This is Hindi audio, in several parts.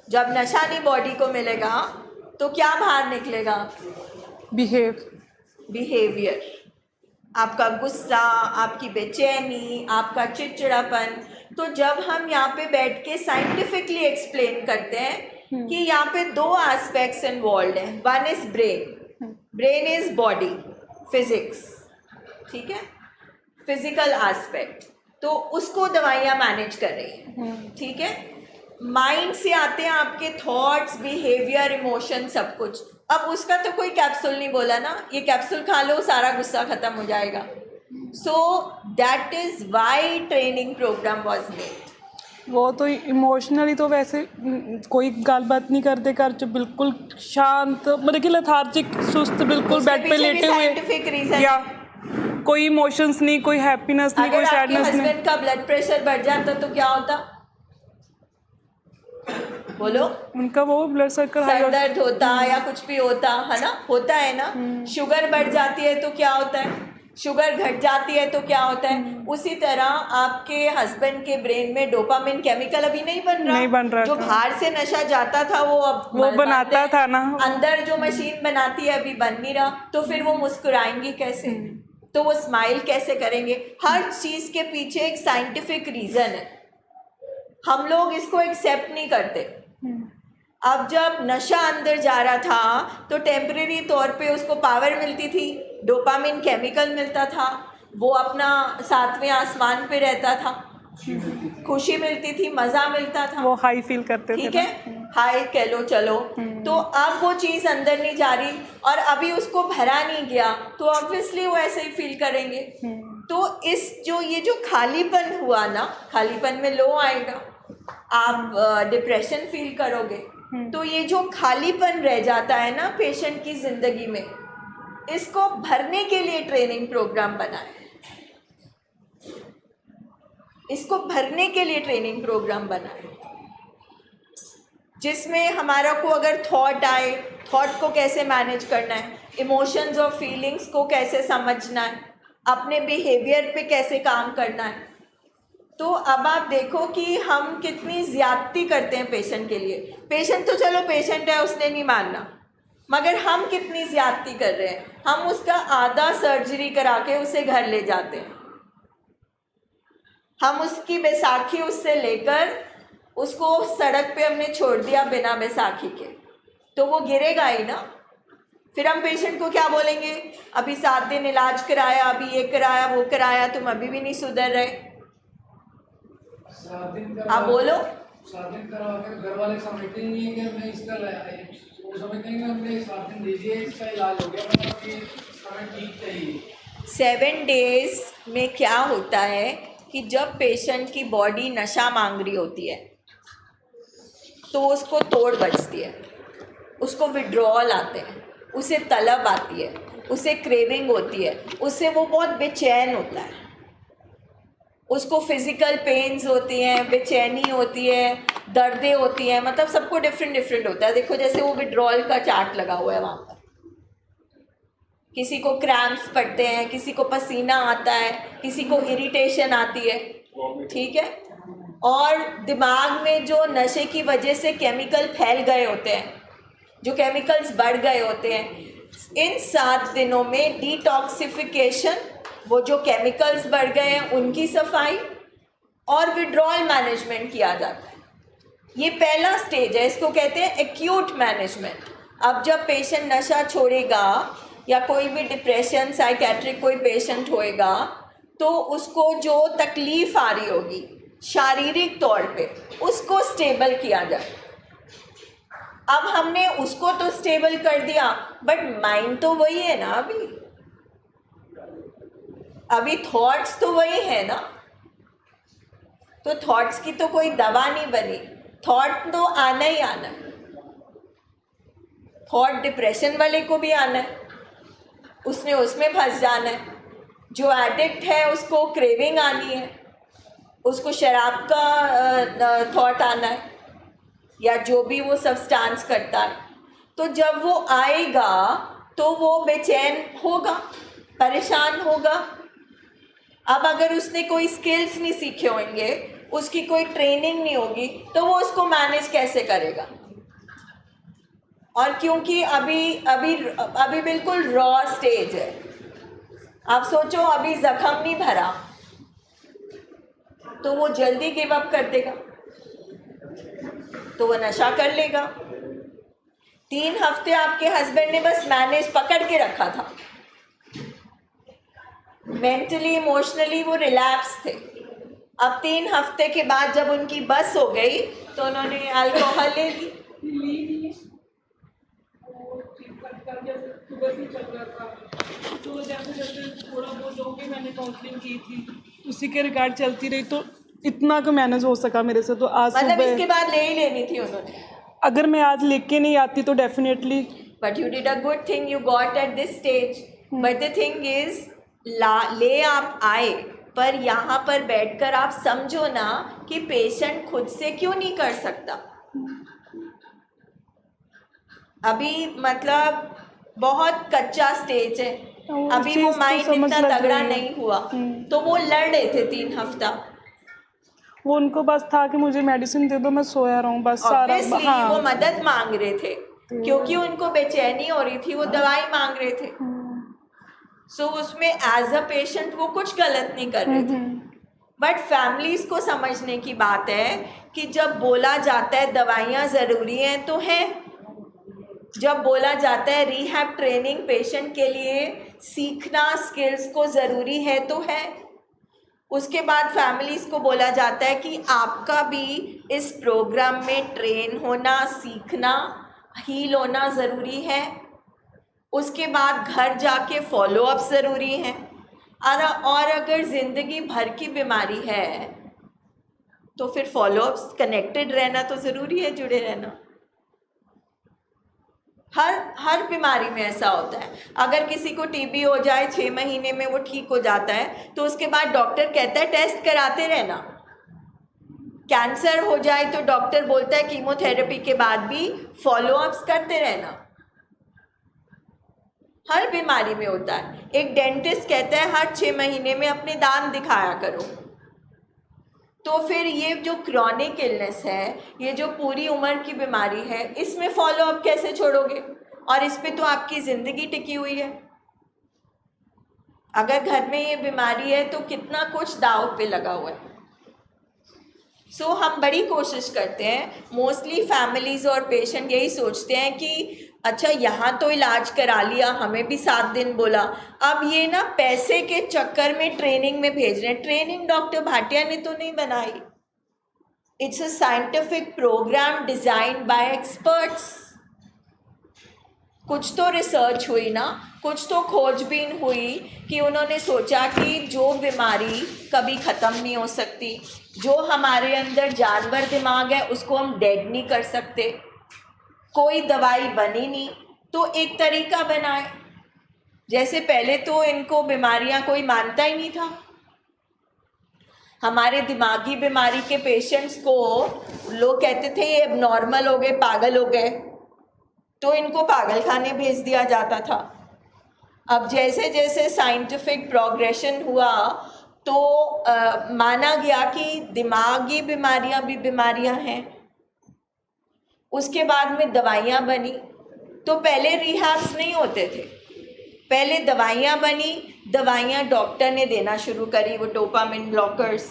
जब नशा नहीं बॉडी को मिलेगा तो क्या बाहर निकलेगा? बिहेवियर, आपका गुस्सा, आपकी बेचैनी, आपका चिड़चिड़ापन। तो जब हम यहाँ पे बैठ के साइंटिफिकली एक्सप्लेन करते हैं कि यहाँ पे दो एस्पेक्ट्स इन्वॉल्व हैं, one is brain is body, physics, ठीक है, फिजिकल एस्पेक्ट, तो उसको दवाइयाँ मैनेज कर रही हैं, ठीक है। माइंड से आते हैं आपके थॉट्स, बिहेवियर, इमोशन, सब कुछ। अब उसका तो कोई कैप्सूल नहीं बोला ना, ये कैप्सूल खा लो सारा गुस्सा खत्म हो जाएगा। So that is why training program was made. वो तो इमोशनली तो वैसे कोई गलबात नहीं करते घर च, बिल्कुल शांत, मतलब कि लेथार्जिक, सुस्त, बिल्कुल बेड पे लेटे हुए, साइंटिफिक रीजन, या कोई इमोशंस नहीं, कोई हैप्पीनेस नहीं, कोई सैडनेस नहीं। हस्बैंड का ब्लड प्रेशर बढ़ जाता तो क्या होता? बोलो। उनका वो ब्लड सर्कल, सर दर्द होता या कुछ भी होता है ना, होता है ना। शुगर बढ़ जाती है तो क्या होता है? शुगर घट जाती है तो क्या होता है? उसी तरह आपके हस्बैंड के ब्रेन में डोपामिन केमिकल अभी नहीं बन रहा जो बाहर से नशा जाता था वो अब वो बनाता था ना, अंदर जो मशीन बनाती है अभी बन नहीं रहा, तो फिर वो मुस्कुराएंगी कैसे? तो वो स्माइल कैसे करेंगे? हर चीज के पीछे एक साइंटिफिक रीजन है, हम लोग इसको एक्सेप्ट नहीं करते। अब जब नशा अंदर जा रहा था तो टेम्परेरी तौर पे उसको पावर मिलती थी, डोपामिन केमिकल मिलता था, वो अपना 7वें आसमान पे रहता था, खुशी मिलती थी, मज़ा मिलता था, वो हाई फील करते थे, ठीक है, हाई कह लो चलो। तो अब वो चीज़ अंदर नहीं जा रही और अभी उसको भरा नहीं गया, तो ऑब्वियसली वो ऐसे ही फील करेंगे। तो इस ये जो खालीपन हुआ ना, खालीपन में लो आएगा, आप डिप्रेशन फील करोगे। तो ये जो खालीपन रह जाता है ना पेशेंट की ज़िंदगी में, इसको भरने के लिए ट्रेनिंग प्रोग्राम बना है, इसको भरने के लिए ट्रेनिंग प्रोग्राम बना है, जिसमें हमारा को अगर थॉट आए, थॉट को कैसे मैनेज करना है, इमोशंस और फीलिंग्स को कैसे समझना है, अपने बिहेवियर पे कैसे काम करना है। तो अब आप देखो कि हम कितनी ज़्यादती करते हैं पेशेंट के लिए। पेशेंट तो चलो पेशेंट है, उसने नहीं मानना, मगर हम कितनी ज़्यादती कर रहे हैं। हम उसका आधा सर्जरी करा के उसे घर ले जाते हैं, हम उसकी बैसाखी उससे लेकर उसको सड़क पे हमने छोड़ दिया बिना बैसाखी के, तो वो गिरेगा ही ना। फिर हम पेशेंट को क्या बोलेंगे? अभी 7 दिन इलाज कराया, अभी ये कराया, वो कराया, तुम अभी भी नहीं सुधर रहे। आप बोलो। 7 दिन करवा के घर वाले समझते नहीं है कि हमने इसका वो समझते हैं कि हमने 7 दिन दे दिए, इसका इलाज हो गया, मतलब ये हमें ठीक चाहिए। 7 डेज में क्या होता है कि जब पेशेंट की बॉडी नशा मांग रही होती है तो उसको तोड़ बचती है, उसको विड्रॉल आते हैं, उसे तलब आती है, उसे क्रेविंग होती है, उससे वो बहुत बेचैन होता है, उसको फिज़िकल पेन्स होती हैं, बेचैनी होती है, दर्दें होती हैं, मतलब सबको डिफरेंट होता है। देखो जैसे वो विड्रॉल का चार्ट लगा हुआ है वहाँ पर, किसी को क्रैम्प्स पड़ते हैं, किसी को पसीना आता है, किसी को इरिटेशन आती है, ठीक है। और दिमाग में जो नशे की वजह से केमिकल फैल गए होते हैं, जो केमिकल्स बढ़ गए होते हैं, इन 7 दिनों में डिटॉक्सिफिकेशन, वो जो केमिकल्स बढ़ गए हैं उनकी सफाई और विड्रॉल मैनेजमेंट किया जाता है। ये पहला स्टेज है, इसको कहते हैं एक्यूट मैनेजमेंट। अब जब पेशेंट नशा छोड़ेगा या कोई भी डिप्रेशन, साइकेट्रिक कोई पेशेंट होएगा, तो उसको जो तकलीफ़ आ रही होगी शारीरिक तौर पे, उसको स्टेबल किया जाए। अब हमने उसको तो स्टेबल कर दिया, बट माइंड तो वही है ना, अभी थॉट्स तो वही है ना, तो थॉट्स की तो कोई दवा नहीं बनी, थॉट तो आना ही आना है। थॉट डिप्रेशन वाले को भी आना है, उसने उसमें फंस जाना है। जो एडिक्ट है उसको क्रेविंग आनी है, उसको शराब का थॉट आना है, या जो भी वो सब्सटेंस करता है। तो जब वो आएगा तो वो बेचैन होगा, परेशान होगा। अब अगर उसने कोई स्किल्स नहीं सीखे होंगे, उसकी कोई ट्रेनिंग नहीं होगी, तो वो उसको मैनेज कैसे करेगा? और क्योंकि अभी अभी अभी बिल्कुल रॉ स्टेज है, आप सोचो अभी जख्म नहीं भरा तो वो जल्दी गिव अप कर देगा, तो वो नशा कर लेगा। 3 हफ्ते आपके हस्बैंड ने बस मैनेज पकड़ के रखा था, मेंटली इमोशनली वो रिलैप्स थे। अब 3 हफ्ते के बाद जब उनकी बस हो गई तो उन्होंने अल्कोहल ले ली। तो जैसे जैसे थोड़ा बहुत जो भी मैंने काउंसलिंग की थी उसी के रिगार्ड चलती रही, तो इतना का मैनेज हो सका मेरे से। तो आज मतलब सुबह इसके बाद ले ही लेनी थी उन्होंने। अगर मैं आज लेके नहीं आती तो definitely. But you did a good thing, you got at this stage. But the thing is ले आप आए, पर यहाँ पर बैठकर आप समझो ना कि पेशेंट खुद से क्यों नहीं कर सकता। अभी मतलब बहुत कच्चा स्टेज है, अभी वो माइंड इतना तगड़ा नहीं हुआ, तो वो लड़ रहे थे 3 हफ्ता। वो उनको बस था कि मुझे मेडिसिन दे दो, मैं सोया रहूं बस सारा। Obviously, वो मदद मांग रहे थे क्योंकि उनको बेचैनी हो रही थी, वो दवाई मांग रहे थे। सो उसमें एज अ पेशेंट वो कुछ गलत नहीं कर रहे थे। बट फैमिलीज को समझने की बात है कि जब बोला जाता है दवाइयाँ ज़रूरी हैं तो है, जब बोला जाता है रिहैब ट्रेनिंग पेशेंट के लिए सीखना स्किल्स को ज़रूरी है तो है, उसके बाद फैमिलीज़ को बोला जाता है कि आपका भी इस प्रोग्राम में ट्रेन होना, सीखना, हील होना ज़रूरी है। उसके बाद घर जाके फॉलोअप ज़रूरी है। और अगर ज़िंदगी भर की बीमारी है तो फिर फॉलोअप्स कनेक्टेड रहना तो ज़रूरी है, जुड़े रहना। हर बीमारी में ऐसा होता है। अगर किसी को टीबी हो जाए 6 महीने में वो ठीक हो जाता है तो उसके बाद डॉक्टर कहता है टेस्ट कराते रहना। कैंसर हो जाए तो डॉक्टर बोलता है कीमोथेरेपी के बाद भी फॉलोअप्स करते रहना। हर बीमारी में होता है। एक डेंटिस्ट कहता है हर 6 महीने में अपने दांत दिखाया करो। तो फिर ये जो क्रॉनिक इलनेस है, ये जो पूरी उम्र की बीमारी है, इसमें फॉलोअप कैसे छोड़ोगे? और इस पे तो आपकी ज़िंदगी टिकी हुई है। अगर घर में ये बीमारी है तो कितना कुछ दांव पे लगा हुआ है। सो हम बड़ी कोशिश करते हैं, मोस्टली फैमिलीज़ और पेशेंट यही सोचते हैं कि अच्छा यहाँ तो इलाज करा लिया, हमें भी 7 दिन बोला, अब ये ना पैसे के चक्कर में ट्रेनिंग में भेज रहे हैं। ट्रेनिंग डॉक्टर भाटिया ने तो नहीं बनाई, it's a scientific programme designed by experts. कुछ तो रिसर्च हुई ना, कुछ तो खोजबीन हुई कि उन्होंने सोचा कि जो बीमारी कभी ख़त्म नहीं हो सकती, जो हमारे अंदर जानवर दिमाग है उसको हम डेड नहीं कर सकते, कोई दवाई बनी नहीं, तो एक तरीका बनाए। जैसे पहले तो इनको बीमारियां कोई मानता ही नहीं था। हमारे दिमागी बीमारी के पेशेंट्स को लोग कहते थे ये एबनॉर्मल हो गए, पागल हो गए, तो इनको पागल खाने भेज दिया जाता था। अब जैसे जैसे साइंटिफिक प्रोग्रेशन हुआ तो माना गया कि दिमागी बीमारियां भी बीमारियां हैं। उसके बाद में दवाइयाँ बनी, तो पहले रिहैब्स नहीं होते थे, पहले दवाइयाँ बनी, दवाइयाँ डॉक्टर ने देना शुरू करी, वो डोपामिन ब्लॉकर्स।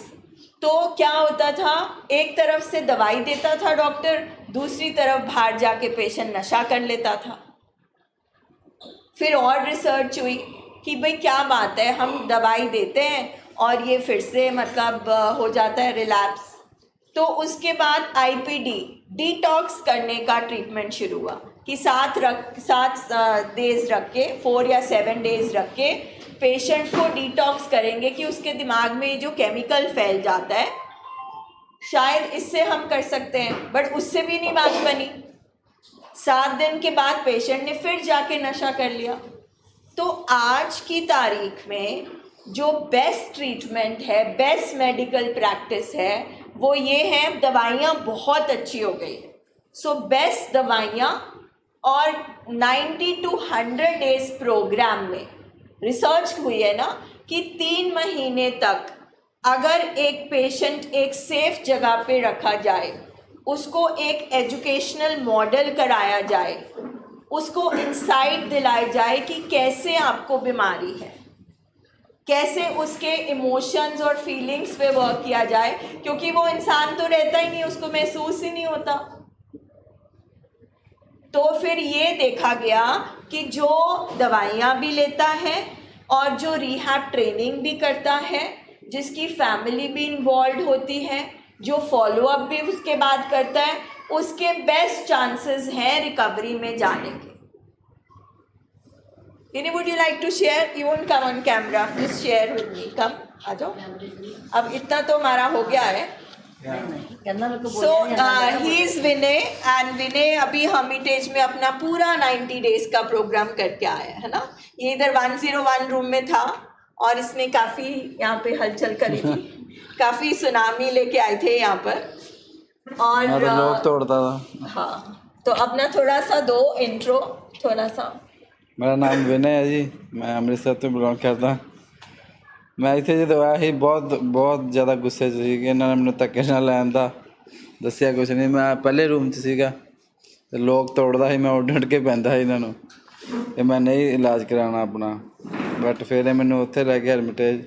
तो क्या होता था, एक तरफ से दवाई देता था डॉक्टर, दूसरी तरफ बाहर जाके पेशेंट नशा कर लेता था। फिर और रिसर्च हुई कि भाई क्या बात है, हम दवाई देते हैं और ये फिर से मतलब हो जाता है रिलैप्स। तो उसके बाद आईपीडी डिटॉक्स करने का ट्रीटमेंट शुरू हुआ कि 7 डेज रख के 4 या 7 डेज रख के पेशेंट को डिटॉक्स करेंगे कि उसके दिमाग में जो केमिकल फैल जाता है, शायद इससे हम कर सकते हैं। बट उससे भी नहीं बात बनी। 7 दिन के बाद पेशेंट ने फिर जाके नशा कर लिया। तो आज की तारीख में जो बेस्ट ट्रीटमेंट है, बेस्ट मेडिकल प्रैक्टिस है, वो ये है, दवाइयाँ बहुत अच्छी हो गई। सो बेस्ट दवाइयाँ और 90 to 100 डेज प्रोग्राम में रिसर्च हुई है ना कि 3 महीने तक अगर एक पेशेंट एक सेफ जगह पे रखा जाए, उसको एक एजुकेशनल मॉडल कराया जाए, उसको इंसाइट दिलाई जाए कि कैसे आपको बीमारी है, कैसे उसके इमोशंस और फीलिंग्स पे वर्क किया जाए, क्योंकि वो इंसान तो रहता ही नहीं, उसको महसूस ही नहीं होता। तो फिर ये देखा गया कि जो दवाइयाँ भी लेता है और जो रिहैब ट्रेनिंग भी करता है, जिसकी फैमिली भी इन्वॉल्व होती है, जो फॉलोअप भी उसके बाद करता है, उसके बेस्ट चांसेस हैं रिकवरी में जाने के। Any would you like to share? You won't come on camera. Just share with me. Come, आ जाओ। अब इतना तो हमारा हो गया है। So he is Vinay and Vinay अभी हर्मिटेज में अपना पूरा 90 डेज का प्रोग्राम करके आया है ना। ये इधर 101 रूम में था और इसने काफ़ी यहाँ पे हलचल करी थी, काफ़ी सुनामी लेके आए थे यहाँ पर और लोग तोड़ता था। हाँ, तो अपना थोड़ा सा दो इंट्रो थोड़ा सा। मेरा नाम विनय है जी, मैं अमृतसर ਤੋਂ ਬਿਲੋਂਗ ਕਰਦਾ। ਮੈਂ ਇੱਥੇ ਜਦੋਂ ਆਇਆ ਸੀ ਬਹੁਤ ਜ਼ਿਆਦਾ ਗੁੱਸੇ 'ਚ ਸੀ ਕਿ ਇਹਨਾਂ ਨੇ ਮੈਨੂੰ ਧੱਕੇ ਨਾਲ ਲੈਣ ਦਾ ਦੱਸਿਆ ਕੁਛ ਨਹੀਂ। ਮੈਂ ਪਹਿਲੇ ਰੂਮ 'ਚ ਸੀਗਾ ਤੇ ਲੋਕ ਤੋੜਦਾ ਸੀ, ਮੈਂ ਉੱਡ ਕੇ ਪੈਂਦਾ ਸੀ ਇਹਨਾਂ ਨੂੰ ਕਿ ਮੈਂ ਨਹੀਂ ਇਲਾਜ ਕਰਾਉਣਾ ਆਪਣਾ। ਬਟ ਫਿਰ ਇਹ ਮੈਨੂੰ ਉੱਥੇ ਲੈ ਕੇ ਹਰਮਿਟੇਜ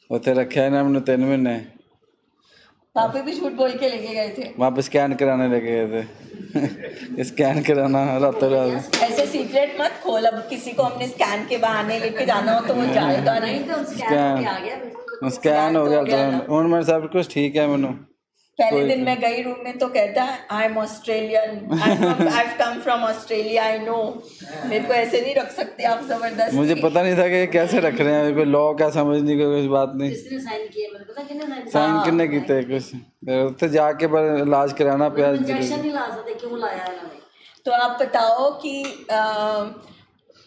ਉੱਥੇ ਰੱਖਿਆ ਇਹਨਾਂ ਮੈਨੂੰ 3 ਮਹੀਨੇ। वहाँ पे भी झूठ बोल के लेके गए थे। वहाँ पे स्कैन कराने लगे गए थे स्कैन कराना रातों रात। ऐसे सीक्रेट मत खोल, अब किसी को हमने स्कैन के बहाने लेके जाना हो तो वो जाएगा नहीं। तो स्कैन हो गया तो उन में सब कुछ ठीक है। मैंने पहले दिन मैं गई रूम में तो कहता है I am Australian, I come from Australia, I know. मेरे को ऐसे नहीं रख सकते आप जबरदस्ती। मुझे पता नहीं था कि कैसे रख रहे हैं, कोई लॉ का समझ नहीं, कोई बात नहीं। साइन किन्ने कीते कुछ उत्थे जाके पर इलाज कराना पिया। तो आप बताओ कि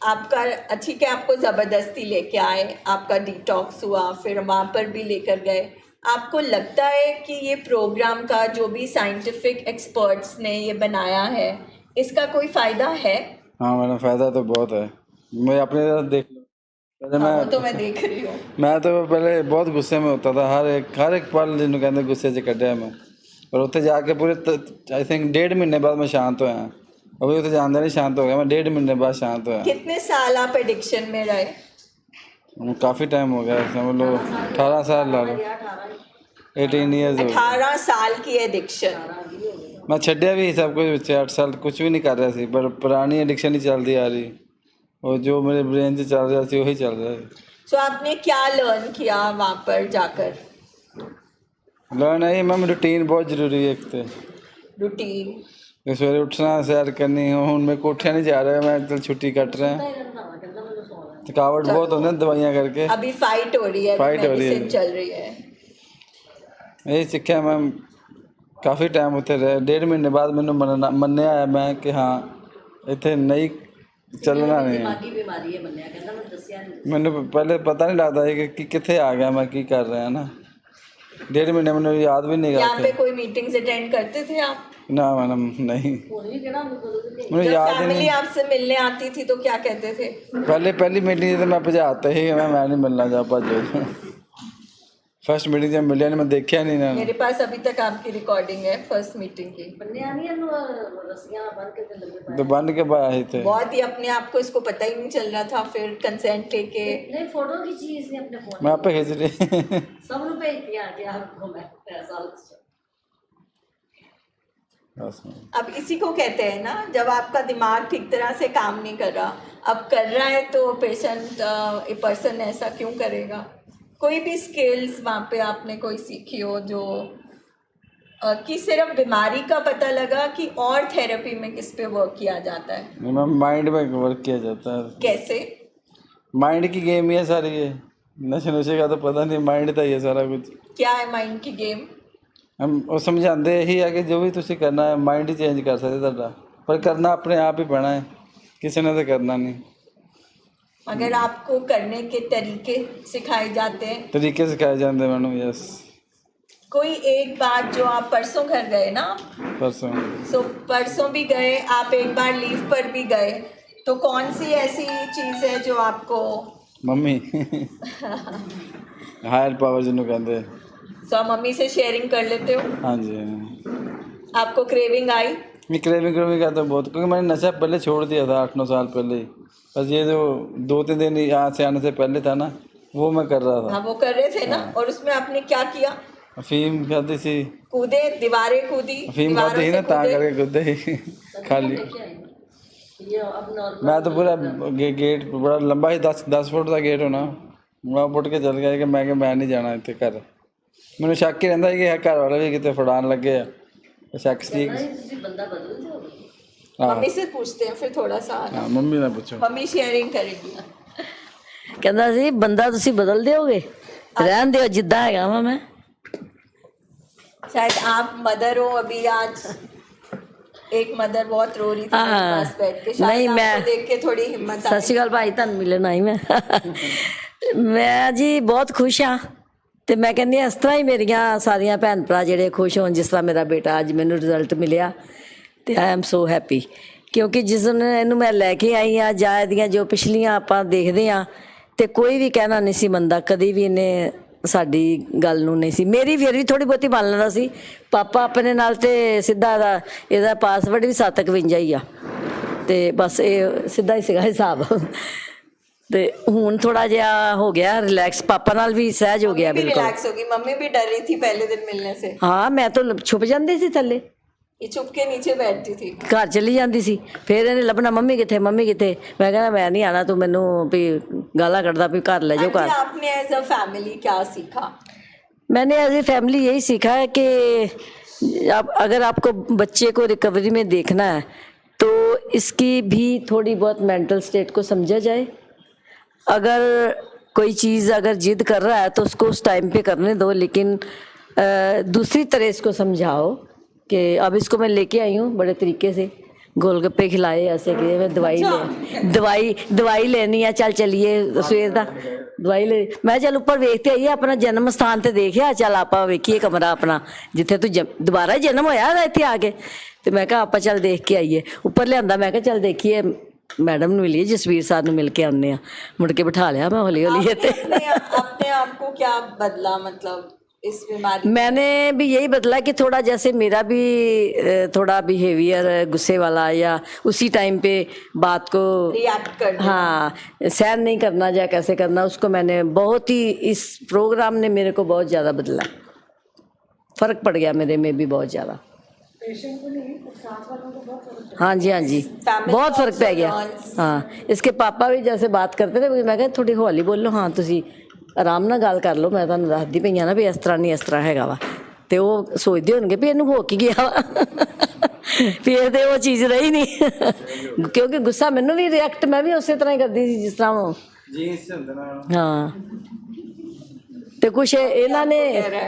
आपका ठीक है, आपको ज़बरदस्ती लेके आए, आपका डिटॉक्स हुआ, फिर वहाँ पर भी लेकर गए। आपको लगता है कि ये प्रोग्राम का जो भी साइंटिफिक एक्सपर्ट्स ने ये बनाया है, इसका कोई फ़ायदा है? हाँ, मेरा फ़ायदा तो बहुत है। मैं अपने तरफ देख लो, हाँ, तो मैं देख रही हूँ। मैं तो पहले बहुत गुस्से में होता था, हर एक पल जिन्होंने कहते गुस्से से कटिया मैं। और उत्थे जाके पूरे आई थिंक 1.5 महीने बाद मैं शांत होया। अभी उत्थे जानते नहीं शांत हो गया मैं, 1.5 महीने बाद शांत होया। कितने साल आप एडिक्शन में रहे? काफ़ी टाइम हो गया, समझ लो 18 साल ला लो, 18 ईयर्स। 18 साल की एडिक्शन। मैं छड्डिया भी सब कुछ बच्चे 8 साल कुछ भी नहीं कर रहा सी, पर पुरानी एडिक्शन ही चलती आ रही और जो मेरे ब्रेन से चल रहा थी वही चल रहा है। सो आपने क्या लर्न किया वहाँ पर जाकर? लर्न है मैम, रूटीन बहुत ज़रूरी है। एक तो रूटीन, सवेरे उठना, सैर करनी। हूँ मैं कोठिया नहीं जा रहा, मैं चल छुट्टी कट रहे हैं, थकावट बहुत होती है दवाइयाँ करके। अभी फाइट हो रही है, फाइट हो रही है, चल रही है। यही सीखा मैम, काफ़ी टाइम उत्थे रहे। 1.5 महीने बाद मैंने मन्ने आया मैं कि हाँ इतने नहीं चलना नहीं है। मैंने पहले पता नहीं लगता कि कितने आ गया मैं, की कर रहा है ना। 1.5 महीने मैंने याद भी नहीं यहाँ पे कोई मीटिंग्स अटेंड करते थे आप? ना मैडम नहीं, मुझे याद ही फैमिली नहीं। आपसे मिलने आती थी तो क्या कहते थे? पहली मीटिंग तो मैं भजाता ही, मैं नहीं मिलना जा भजो। फर्स्ट मीटिंग जब मिलिया नहीं, मैं देखा नहीं ना। मेरे पास अभी तक आपकी रिकॉर्डिंग है फर्स्ट मीटिंग की। तो बन के पाया ही थे। बहुत ही अपने आप को इसको पता ही नहीं चल रहा था, फिर कंसेंट लेके नहीं फोटो खींची इसने अपने फोन मैं आप पे खींच रही। सब रुपए दिया कि आपको मैं पैसा। अब इसी को कहते हैं ना, जब आपका दिमाग ठीक तरह से काम नहीं कर रहा, अब कर रहा है तो पेशेंट ए पर्सन ऐसा क्यों करेगा? कोई भी स्किल्स वहाँ पे आपने कोई सीखी हो जो कि सिर्फ बीमारी का पता लगा कि और थेरेपी में किस पे वर्क किया जाता है? मैम माइंड में वर्क किया जाता है। कैसे? माइंड की गेम ही है सारी ये, नशे का तो पता नहीं, माइंड था ये सारा कुछ। क्या है माइंड की गेम? हम वो समझाते यही है कि जो भी तुसी करना है माइंड ही चेंज कर सकते तुहाडा, पर करना अपने आप ही पैना है, किसी ने तो करना नहीं। अगर आपको करने के तरीके सिखाए जाते हैं? तरीके सिखाए जाते हैं मैडम, यस। कोई एक बात जो आप परसों घर गए ना, परसों भी गए आप, एक बार लीव पर भी गए, तो कौन सी ऐसी चीज़ है जो आपको मम्मी ਹਾਇਰ ਪਾਵਰ ਜਿਹਨੂੰ ਕਹਿੰਦੇ। सो आप मम्मी से शेयरिंग कर लेते हो? ਹਾਂਜੀ आपको क्रेविंग आई? मैं क्रेविंग करता हूँ बहुत, क्योंकि मैंने नशा पहले छोड़ दिया था 8-9 साल पहले ही। बस ये जो 2-3 दिन यहाँ से आने से पहले था ना, वो मैं कर रहा था। हाँ वो कर रहे थे ना। और उसमें आपने क्या किया? अफीम खाती सी, कूदे, दीवारें कूदी, अफीम खाती ही ना, ता करके कूदे ही खाली। ये अब नॉर्मल मैं तो पूरा गेट बड़ा लंबा ही 10 फुट का गेट होना, मैं उठ के चल गया कि मैं नहीं जाना इतने घर। मैंने शक ही रहता कि घर वाले भी कितने फड़ान लगे आ, शक सी। नहीं ਤੁਸੀਂ ਬੰਦਾ ਬਦਲ ਦਿਓਗੇ। मम्मी से पूछते हैं फिर थोड़ा सा। हाँ मम्मी ने पूछो। मम्मी शेयरिंग करेगी। ਕਹਿੰਦਾ ਸੀ ਬੰਦਾ ਤੁਸੀਂ ਬਦਲ ਦਿਓਗੇ, ਰਹਿਣ ਦਿਓ ਜਿੱਦਾਂ ਹੈਗਾ ਵਾ ਮੈਂ। शायद आप मदर हो अभी आज। एक मदर बहुत रो रही थी मेरे हाँ। पास बैठ के, नहीं, शायद मैं- आपको देख के थोड़ी हिम्मत ਸਤਿ ਸ਼੍ਰੀ ਅਕਾਲ ਭਾਈ, ਤੁਹਾਨੂੰ ਮਿਲਣ ਆਈ ਮੈਂ। ਮੈਂ ਜੀ ਬਹੁਤ ਖੁਸ਼ ਹਾਂ ਤੇ ਮੈਂ ਕਹਿੰਦੀ ਹਾਂ ਇਸ ਤਰ੍ਹਾਂ ਹੀ ਮੇਰੀਆਂ ਸਾਰੀਆਂ ਭੈਣ ਭਰਾ ਜਿਹੜੇ ਖੁਸ਼ ਹੋਣ, ਜਿਸ ਤਰ੍ਹਾਂ ਮੇਰਾ ਬੇਟਾ ਅੱਜ ਮੈਨੂੰ ਰਿਜ਼ਲਟ ਮਿਲਿਆ ਤੇ ਆਈ ਐਮ ਸੋ ਹੈਪੀ। ਕਿਉਂਕਿ ਜਿਸ ਦਿਨ ਇਹਨੂੰ ਮੈਂ ਲੈ ਕੇ ਆਈ ਹਾਂ ਜਾਂ ਇਹਦੀਆਂ ਜੋ ਪਿਛਲੀਆਂ ਆਪਾਂ ਦੇਖਦੇ ਹਾਂ ਤੇ ਕੋਈ ਵੀ ਕਹਿਣਾ ਨਹੀਂ ਸੀ ਮੰਨਦਾ, ਕਦੀ ਵੀ ਇਹਨੇ ਸਾਡੀ ਗੱਲ ਨੂੰ ਨਹੀਂ ਸੀ। ਮੇਰੀ ਫਿਰ ਵੀ ਥੋੜੀ ਬਹੁਤੀ ਮੰਨ ਲੈਂਦਾ ਸੀ। ਪਾਪਾ ਆਪਣੇ ਨਾਲ ਤੇ ਸਿੱਧਾ ਇਹਦਾ ਪਾਸਵਰਡ ਵੀ 751 ਹੀ ਆ ਤੇ ਬਸ ਇਹ ਸਿੱਧਾ ਹੀ ਸੀਗਾ ਹਿਸਾਬ। ਤੇ ਹੁਣ ਥੋੜਾ ਜਿਹਾ ਹੋ ਗਿਆ ਰਿਲੈਕਸ, ਪਾਪਾ ਨਾਲ ਵੀ ਸਹਿਜ ਹੋ ਗਿਆ भी ਬਿਲਕੁਲ। रिलैक्स होगी। मम्मी भी डर रही थी पहले दिन मिलने से, ਹਾਂ ਮੈਂ ਤਾਂ ਛੁਪ ਜਾਂਦੀ ਸੀ ਥੱਲੇ, ये चुप के नीचे बैठती थी। ਘਰ ਚਲੀ ਜਾਂਦੀ ਸੀ। ਫਿਰ ਇਹਨੇ ਲੱਭਣਾ ਮੰਮੀ ਕਿੱਥੇ, ਮੰਮੀ ਕਿੱਥੇ। ਮੈਂ ਕਹਿੰਦਾ ਮੈਂ ਨਹੀਂ ਆਣਾ, ਤੂੰ ਮੈਨੂੰ ਵੀ ਗਾਲਾਂ ਕੱਢਦਾ ਵੀ ਘਰ ਲੈ ਜਾਓ आंटी, ਘਰ। आपने एज अ फैमिली क्या सीखा? मैंने एज ए फैमिली यही सीखा है कि अगर आपको बच्चे को रिकवरी में देखना है तो इसकी भी थोड़ी बहुत मेंटल स्टेट को समझा जाए। अगर कोई चीज़ अगर जिद कर रहा है तो उसको उस टाइम पे करने दो, लेकिन दूसरी तरह इसको समझाओ कि अब इसको मैं लेके आई हूँ बड़े तरीके से, गोलगप्पे खिलाए ऐसे कि मैं दवाई लेनी है, चल चलिए सवेर दा दवाई ले। मैं चल ऊपर वेखते आइए, अपना जन्म स्थान ते देखिया, चल आप वेखिए कमरा अपना जिथे तू दोबारा जन्म होया इत्थे आके। तो मैं कहा आप चल देख के आइए। ऊपर लिया, मैं कहा चल देखिए मैडम ਨੂੰ ਮਿਲੀਏ, ਜਸਵੀਰ ਸਾਹਿਬ ਨੂੰ ਮਿਲ ਕੇ ਆਉਂਦੇ ਆ। ਮੁੜ ਕੇ ਬਿਠਾ ਲਿਆ ਮੈਂ ਹੌਲੀ हौली ਤੇ। अपने आप को क्या बदला, मतलब इस बीमारी? मैंने भी यही बदला कि थोड़ा जैसे मेरा भी थोड़ा बिहेवियर गुस्से वाला या उसी टाइम पे बात को रिएक्ट कर देना। हाँ सहन नहीं करना या कैसे करना, उसको मैंने बहुत ही, इस प्रोग्राम ने मेरे को बहुत ज़्यादा बदला, फ़र्क पड़ गया मेरे में भी बहुत ज़्यादा। हाँ जी हाँ जी, बहुत फ़र्क पै गया। हाँ इसके पापा भी जैसे बात करते थे, मैं कहा थोड़ी हौली बोलो, हाँ तुसी आराम ਨਾਲ ਗੱਲ ਕਰ ਲਓ, ਮੈਂ ਤੁਹਾਨੂੰ ਦੱਸਦੀ ਪਈ ਆ ਨਾ ਵੀ ਇਸ ਤਰ੍ਹਾਂ ਨਹੀਂ ਇਸ ਤਰ੍ਹਾਂ ਹੈਗਾ ਵਾ। ਤੇ ਉਹ ਸੋਚਦੇ ਹੋਣਗੇ ਵੀ ਇਹਨੂੰ ਹੋ ਕੀ ਗਿਆ ਵਾ, ਫਿਰ ਤੇ ਉਹ ਚੀਜ਼ ਰਹੀ ਨਹੀਂ। ਕਿਉਂਕਿ ਗੁੱਸਾ ਮੈਨੂੰ ਵੀ ਰਿਐਕਟ ਮੈਂ ਵੀ ਉਸੇ ਤਰ੍ਹਾਂ ਹੀ ਕਰਦੀ ਸੀ ਜਿਸ ਤਰ੍ਹਾਂ ਉਹ जीन्स से होता ना। ਹਾਂ। ਤੇ ਕੁਛ ਇਹਨਾਂ ਨੇ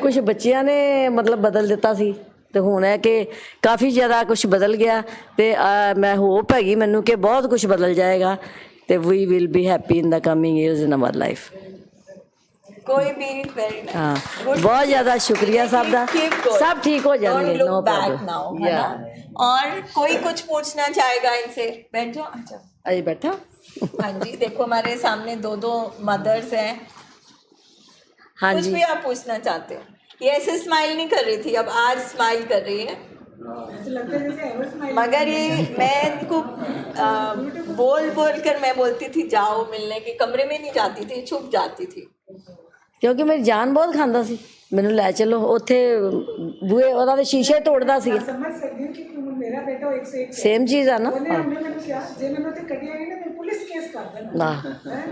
ਕੁਛ ਬੱਚਿਆਂ ਨੇ ਮਤਲਬ ਬਦਲ ਦਿੱਤਾ ਸੀ ਤੇ ਹੁਣ ਹੈ ਕਿ ਕਾਫੀ ਜ਼ਿਆਦਾ ਕੁਛ ਬਦਲ ਗਿਆ ਤੇ ਮੈਂ ਹੋਪ ਹੈਗੀ ਮੈਨੂੰ ਕਿ ਬਹੁਤ ਕੁਛ ਬਦਲ ਜਾਏਗਾ ਤੇ we will be happy in the coming years in our life. कोई भी very nice. हाँ Good. बहुत ज़्यादा शुक्रिया सब दा, Keep going. सब ठीक हो जाएंगे, Don't look no back problem. now, है ना? और कोई कुछ पूछना चाहेगा इनसे? बैठ जाओ। अच्छा अरे बैठा। हाँ जी, देखो हमारे सामने दो मदर्स हैं। हाँ कुछ जी भी आप पूछना चाहते हो? ये ऐसे स्माइल नहीं कर रही थी, अब आज स्माइल कर रही है। मगर ये मैं इनको बोल कर मैं बोलती थी जाओ मिलने के, कमरे में नहीं जाती थी, छुप जाती थी। ਕਿਉਂਕਿ ਮੇਰੀ ਜਾਨ ਬਹੁਤ ਖਾਂਦਾ ਸੀ, ਮੈਨੂੰ ਲੈ ਚਲੋ ਉੱਥੇ ਬੂਹੇ ਉਹਦਾ ਦੇ ਸ਼ੀਸ਼ੇ ਤੋੜਦਾ ਸੀ। समझ सकती हूँ कि मेरा बेटा 101 ਸੇਮ ਚੀਜ਼ ਆ ਨਾ। ਉਹਨੇ ਉਹਨੇ ਮੈਨੂੰ ਕਿਹਾ ਜੇ ਮੈਨੂੰ ਤੇ ਕੱਢਿਆ ਨਹੀਂ ਨਾ ਮੈਂ ਪੁਲਿਸ ਕੇਸ ਕਰ ਦੇਣਾ ਵਾਹ ਹੈ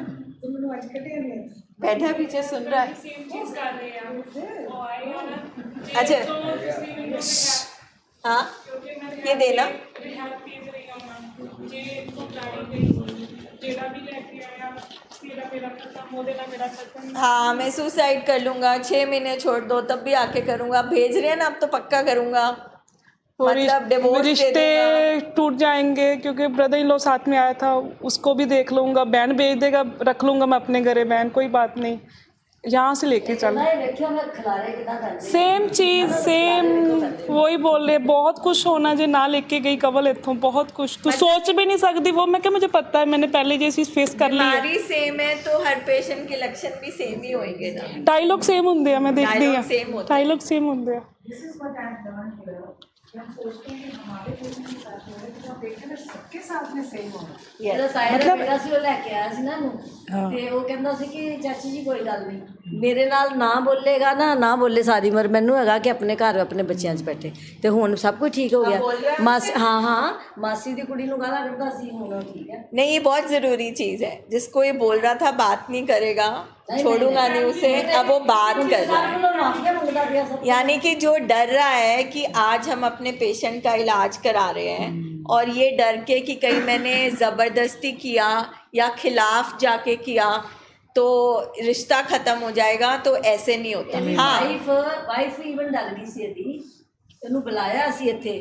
ਤੇ ਮੈਨੂੰ ਅੱਜ ਕੱਢਿਆ ਨਹੀਂ। बैठा पीछे सुन रहा है। अच्छा हाँ ये देना। हाँ मैं सुसाइड कर लूँगा, 6 महीने छोड़ दो तब भी आके करूँगा। भेज रहे हैं ना, अब तो पक्का करूँगा, मतलब डिवोर्स दे रिश्ते दूंगा। टूट जाएंगे क्योंकि ब्रदर इन लॉ साथ में आया था, उसको भी देख लूँगा, बहन भेज देगा, रख लूँगा मैं अपने घरे बहन, कोई बात नहीं। यहाँ से लेके चल। देखियो मैं खिलारे कितना करदी सेम चीज़ सेम वही बोल रहे, बहुत कुछ होना जे ना लेके गई कवल इतों, बहुत कुछ तू सोच भी नहीं सकती वो। मैं क्या मुझे पता है, मैंने पहले ये चीज़ फेस कर ली है। बीमारी सेम है तो हर पेशेंट के लक्षण भी सेम ही होंगे ना। डायलॉग सेम होंगे हैं, मैं देखती Dialogue हूँ same होते हैं। डायलॉग सेम होंगे हैं। This is what I have learn here कि हम सोचते हैं कि हमारे पेशेंट के साथ हो रहा है, तो आप देखते हैं सबके साथ में सेम हो रहा है। ਜਿਹੜਾ ਸਾਇਰਾ ਮੇਰਾ ਸੀ ਉਹ ਲੈ ਕੇ ਆਇਆ ਸੀ ਨਾ ਨੂੰ, ਤੇ ਉਹ ਕਹਿੰਦਾ ਸੀ ਕਿ ਚਾਚੀ ਜੀ ਕੋਈ ਗੱਲ ਨਹੀਂ, ਮੇਰੇ ਨਾਲ ਨਾ ਬੋਲੇਗਾ ਨਾ ਬੋਲੇ ਸਾਰੀ ਉਮਰ, ਮੈਨੂੰ ਹੈਗਾ ਕਿ ਆਪਣੇ ਘਰ ਆਪਣੇ ਬੱਚਿਆਂ 'ਚ ਬੈਠੇ, ਤੇ ਹੁਣ ਸਭ ਕੁਝ ਠੀਕ ਹੋ ਗਿਆ। ਮਾਸੀ ਹਾਂ ਮਾਸੀ ਦੀ ਕੁੜੀ ਨੂੰ ਗਾਲਾਂ ਕੱਢਦਾ ਸੀ, ਹੁਣ ਉਹ ਠੀਕ ਹੈ। नहीं, ये बहुत ज़रूरी चीज़ है। जिसको ये बोल रहा था बात नहीं करेगा, छोड़ूंगा नहीं उसे, अब वो बात कर रहा है। ਮਾਫੀਆ ਮੰਗਦਾ ਪਿਆ ਸਭ। यानी कि जो डर रहा है कि आज हम अपने पेशेंट का इलाज करा रहे हैं और ये डर के कि कहीं मैंने ज़बरदस्ती किया या खिलाफ जाके किया तो रिश्ता ख़त्म हो जाएगा, तो ऐसे नहीं होता। हाँ, ਵਾਈਫ ਈਵਨ ਡਲ ਗਈ ਸੀ ਇਹਦੀ, ਇਹਨੂੰ ਬੁਲਾਇਆ ਸੀ ਇੱਥੇ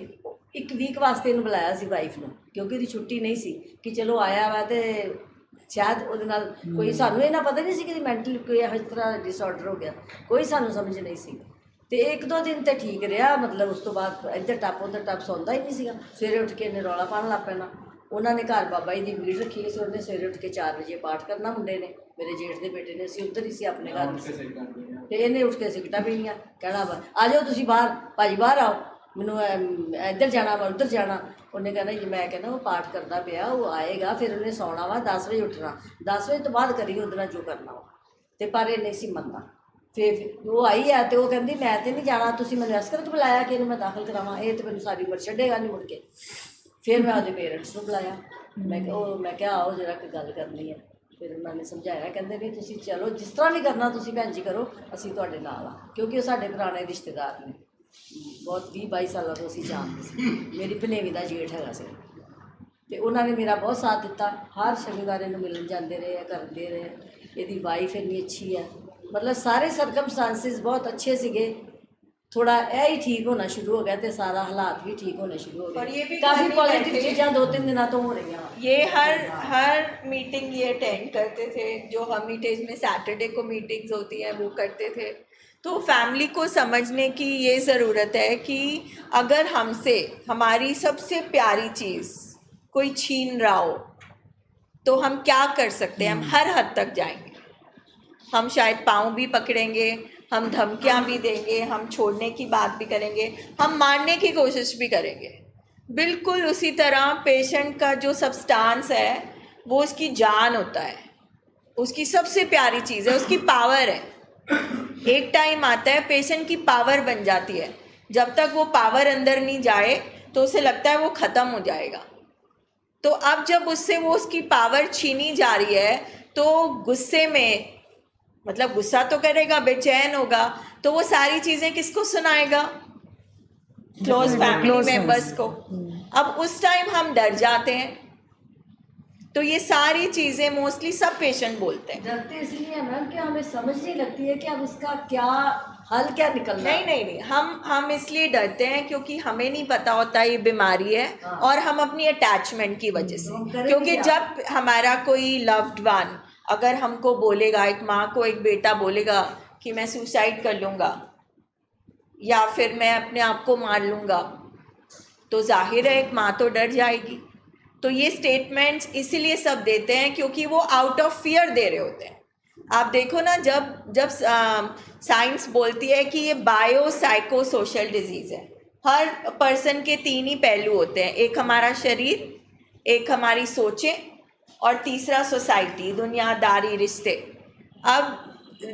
ਇੱਕ ਵੀਕ ਵਾਸਤੇ, ਇਹਨੂੰ ਬੁਲਾਇਆ ਸੀ ਵਾਈਫ ਨੂੰ, ਕਿਉਂਕਿ ਇਹਦੀ ਛੁੱਟੀ ਨਹੀਂ ਸੀ ਕਿ ਚਲੋ ਆਇਆ ਵਾ ਤੇ ਸ਼ਾਇਦ ਉਹਦੇ ਨਾਲ ਕੋਈ, ਸਾਨੂੰ ਇਹਨਾਂ ਪਤਾ ਨਹੀਂ ਸੀ ਕਿ ਮੈਂਟਲ ਕੋਈ ਇਸ ਤਰ੍ਹਾਂ ਡਿਸਆਰਡਰ ਹੋ ਗਿਆ, ਕੋਈ ਸਾਨੂੰ ਸਮਝ ਨਹੀਂ ਸੀ। ਤੇ ਇੱਕ ਦੋ ਦਿਨ ਤੇ ਠੀਕ ਰਿਹਾ, ਮਤਲਬ ਉਸ ਤੋਂ ਬਾਅਦ ਇੱਧਰ ਟੱਪ ਉੱਧਰ ਟੱਪ ਸੌਂਦਾ ਹੀ ਨਹੀਂ ਸੀਗਾ। ਸਵੇਰੇ ਉੱਠ ਕੇ ਇਹਨੇ ਰੌਲਾ ਪਾਉਣ ਲੱਗ ਪੈਣਾ। ਉਹਨਾਂ ਨੇ ਘਰ ਬਾਬਾ ਜੀ ਦੀ ਭੀੜ ਰੱਖੀ ਸੀ, ਉਹਨੇ ਸਵੇਰੇ ਉੱਠ ਕੇ 4 ਵਜੇ ਪਾਠ ਕਰਨਾ ਮੁੰਡੇ ਨੇ, ਮੇਰੇ ਜੇਠ ਦੇ ਬੇਟੇ ਨੇ, ਅਸੀਂ ਉੱਧਰ ਹੀ ਸੀ ਆਪਣੇ ਘਰ, ਤੇ ਇਹਨੇ ਉੱਠ ਕੇ ਸਿਗਰਟਾਂ ਪੀਣੀਆਂ, ਕਹਿਣਾ ਵਾ ਆ ਜਾਓ ਤੁਸੀਂ ਬਾਹਰ, ਭਾਜੀ ਬਾਹਰ ਆਓ, ਮੈਨੂੰ ਇੱਧਰ ਜਾਣਾ ਵਾ ਉੱਧਰ ਜਾਣਾ। ਉਹਨੇ ਕਹਿਣਾ ਜੀ, ਮੈਂ ਕਹਿੰਦਾ ਉਹ ਪਾਠ ਕਰਦਾ ਪਿਆ, ਉਹ ਆਏਗਾ ਫਿਰ ਉਹਨੇ ਸੌਣਾ ਵਾ, 10 ਵਜੇ ਉੱਠਣਾ, 10 ਵਜੇ ਤੋਂ ਬਾਅਦ ਕਰੀ ਉਹਦੇ ਨਾਲ ਜੋ ਕਰਨਾ ਵਾ। ਤੇ ਪਰ ਇਹ ਨਹੀਂ ਸੀ ਮੰਨਦਾ। ਫਿਰ ਉਹ ਆਈ ਹੈ ਤੇ ਉਹ ਕਹਿੰਦੀ ਮੈਂ ਤੇ ਨਹੀਂ ਜਾਣਾ, ਤੁਸੀਂ ਮੈਨੂੰ ਇਸ ਕਰਕੇ ਬੁਲਾਇਆ ਕਿ ਇਹਨੂੰ ਮੈਂ ਦਾਖਲ ਕਰਾਵਾਂ, ਇਹ ਤੇ ਮੈਨੂੰ ਸਾਰੀ ਉਮਰ ਛੱਡੇਗਾ ਨਹੀਂ ਮੁੜ ਕੇ। ਫਿਰ ਮੈਂ ਉਹਦੇ ਪੇਰੈਂਟਸ ਨੂੰ ਬੁਲਾਇਆ, ਮੈਂ ਕਿਹਾ ਆਓ ਜਰਾ ਕਿ ਗੱਲ ਕਰਨੀ ਹੈ। ਫਿਰ ਉਹਨਾਂ ਨੇ ਸਮਝਾਇਆ, ਕਹਿੰਦੇ ਵੀ ਤੁਸੀਂ ਚਲੋ ਜਿਸ ਤਰ੍ਹਾਂ ਵੀ ਕਰਨਾ ਤੁਸੀਂ ਭੈਣ ਜੀ ਕਰੋ, ਅਸੀਂ ਤੁਹਾਡੇ ਨਾਲ ਆ, ਕਿਉਂਕਿ ਉਹ ਸਾਡੇ ਪੁਰਾਣੇ ਰਿਸ਼ਤੇਦਾਰ ਨੇ, ਬਹੁਤ 20-22 ਸਾਲਾਂ ਤੋਂ ਅਸੀਂ ਜਾਣਦੇ ਸੀ। ਮੇਰੀ ਭਨੇਵੀਂ ਦਾ ਜੇਠ ਹੈਗਾ ਸੀ, ਤੇ ਉਹਨਾਂ ਨੇ ਮੇਰਾ ਬਹੁਤ ਸਾਥ ਦਿੱਤਾ। ਹਰ ਸ਼ਨੀਵਾਰ ਇਹਨੂੰ ਮਿਲਣ ਜਾਂਦੇ ਰਹੇ, ਕਰਦੇ ਰਹੇ। ਇਹਦੀ ਵਾਈਫ ਇੰਨੀ ਅੱਛੀ ਹੈ, ਮਤਲਬ ਸਾਰੇ ਸਰਕਮਸਟੈਂਸਿਸ ਬਹੁਤ ਅੱਛੇ ਸੀਗੇ। थोड़ा ही ठीक होना शुरू हो गया, तो सारा हालात भी ठीक होने शुरू हो गए, और ये भी काफ़ी पॉजिटिव चीज़ें 2-3 दिन तो हो रही हैं। ये हर मीटिंग ये अटेंड करते थे, जो हमीटेज में सैटरडे को मीटिंग्स होती हैं वो करते थे। तो फैमिली को समझने की ये ज़रूरत है कि अगर हमसे हमारी सबसे प्यारी चीज़ कोई छीन रहा हो तो हम क्या कर सकते हैं। हम हर हद तक जाएंगे, हम शायद पाँव भी पकड़ेंगे, हम धमकियाँ भी देंगे, हम छोड़ने की बात भी करेंगे, हम मारने की कोशिश भी करेंगे। बिल्कुल उसी तरह पेशेंट का जो सब्सटेंस है वो उसकी जान होता है, उसकी सबसे प्यारी चीज़ है, उसकी पावर है। एक टाइम आता है पेशेंट की पावर बन जाती है, जब तक वो पावर अंदर नहीं जाए तो उसे लगता है वो ख़त्म हो जाएगा। तो अब जब उससे वो उसकी पावर छीनी जा रही है तो गुस्से में, मतलब गुस्सा तो करेगा, बेचैन होगा, तो वो सारी चीज़ें किसको सुनाएगा? क्लोज फैमिली मेंबर्स को। अब उस टाइम हम डर जाते हैं। तो ये सारी चीज़ें मोस्टली सब पेशेंट बोलते हैं। डरते इसलिए मैम कि हमें समझ नहीं लगती है कि अब इसका क्या हल क्या निकलना है। नहीं, हम इसलिए डरते हैं क्योंकि हमें नहीं पता होता ये बीमारी है, और हम अपनी अटैचमेंट की वजह से, क्योंकि जब हमारा कोई लव्ड वन अगर हमको बोलेगा, एक माँ को एक बेटा बोलेगा कि मैं सुसाइड कर लूँगा या फिर मैं अपने आप को मार लूँगा, तो जाहिर है एक माँ तो डर जाएगी। तो ये स्टेटमेंट्स इसीलिए सब देते हैं क्योंकि वो आउट ऑफ फियर दे रहे होते हैं। आप देखो ना, जब साइंस बोलती है कि ये बायो साइको सोशल डिजीज़ है, हर पर्सन के 3 ही पहलू होते हैं, एक हमारा शरीर, एक हमारी सोचें, और तीसरा सोसाइटी, दुनियादारी, रिश्ते। अब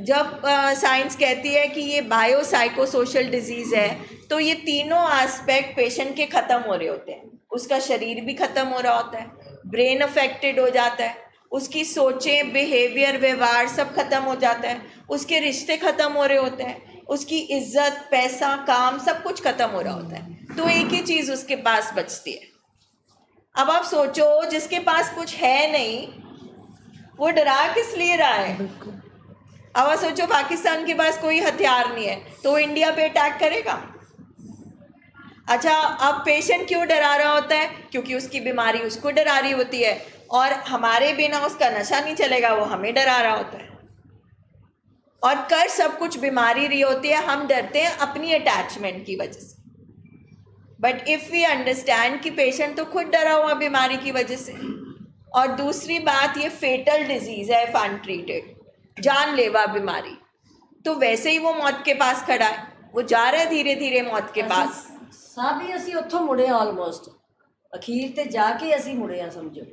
जब साइंस कहती है कि ये बायो साइको सोशल डिजीज़ है, तो ये तीनों एस्पेक्ट पेशेंट के ख़त्म हो रहे होते हैं। उसका शरीर भी ख़त्म हो रहा होता है, ब्रेन अफेक्टेड हो जाता है, उसकी सोचें, बिहेवियर, व्यवहार सब ख़त्म हो जाता है, उसके रिश्ते ख़त्म हो रहे होते हैं, उसकी इज्जत, पैसा, काम सब कुछ ख़त्म हो रहा होता है। तो एक ही चीज़ उसके पास बचती है। अब आप सोचो, जिसके पास कुछ है नहीं वो डरा किस लिए रहा है। अब आप सोचो, पाकिस्तान के पास कोई हथियार नहीं है तो वो इंडिया पे अटैक करेगा। अच्छा, अब पेशेंट क्यों डरा रहा होता है? क्योंकि उसकी बीमारी उसको डरा रही होती है, और हमारे बिना उसका नशा नहीं चलेगा, वो हमें डरा रहा होता है। और कर सब कुछ बीमारी रही होती है, हम डरते हैं अपनी अटैचमेंट की वजह से। बट इफ़ वी अंडरस्टैंड कि पेशेंट तो खुद डरा हुआ बीमारी की वजह से। और दूसरी बात, ये फेटल डिजीज़ है इफ अनट्रीटेड, जानलेवा बीमारी, तो वैसे ही वो मौत के पास खड़ा है, वो जा रहा है धीरे धीरे मौत के पास। साबी ਅਸੀਂ ਉੱਥੋਂ ਮੁੜੇ ਆਲਮੋਸਟ ਅਖੀਰ ਤੇ ਜਾ ਕੇ ਅਸੀਂ ਮੁੜੇ ਆ ਸਮਝੋ।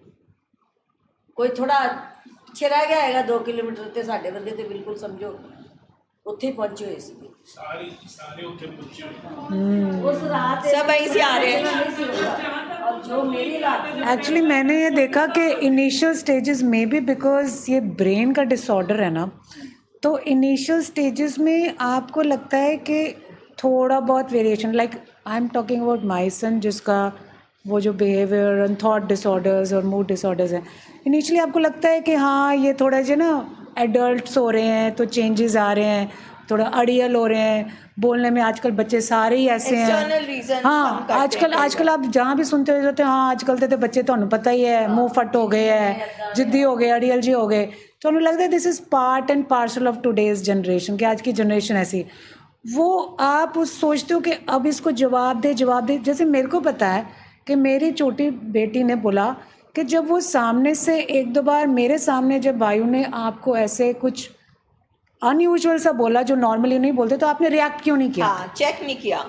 ਕੋਈ ਥੋੜਾ ਪਿੱਛੇ ਰਹਿ ਗਿਆ ਹੈਗਾ 2 ਕਿਲੋਮੀਟਰ ਤੇ ਸਾਡੇ ਬੰਦੇ ਤੇ ਬਿਲਕੁਲ ਸਮਝੋ ਉੱਥੇ ਹੀ ਪਹੁੰਚੇ ਹੋਏ ਸੀ। ਸਾਰੇ ਉੱਥੇ ਪਹੁੰਚੇ ਹੋਏ। उस रात सब वहीं से आ रहे हैं। नहीं सी होगा। और जो मेरी रात एक्चुअली मैंने ये देखा कि इनिशियल स्टेजेस में भी, बिकॉज ये ब्रेन का डिसऑर्डर है ना, तो इनिशियल स्टेजेस में आपको लगता है कि थोड़ा बहुत variation, like I am talking about my son जिसका वो जो बिहेवियर एंड थॉट डिसऑर्डर्स और मूड डिसऑर्डर्स हैं, इनिशियली आपको लगता है कि हाँ ये थोड़ा जो ना एडल्ट्स हो रहे हैं तो चेंजेस आ रहे हैं, थोड़ा अड़ियल हो रहे हैं, बोलने में आजकल बच्चे सारे ही ऐसे External हैं। reasons हाँ हम करते हैं आजकल आप जहाँ भी सुनते होते हैं हाँ आजकल तो बच्चे ਤੁਹਾਨੂੰ पता ही है मुंह फट हो गए हैं, जिद्दी हो गए, अड़ियल जी हो गए। तो हमें लगता है this is part and parcel of today's generation, कि आज की जनरेशन ऐसी। वो आप सोचते हो कि अब इसको जवाब दे। जैसे मेरे को पता है कि मेरी छोटी बेटी ने बोला कि जब वो सामने से 1-2 बार मेरे सामने जब वायु ने आपको ऐसे कुछ अनयूजुअल सा बोला जो नॉर्मली नहीं बोलते, तो आपने रिएक्ट क्यों नहीं किया? हाँ, चेक नहीं किया।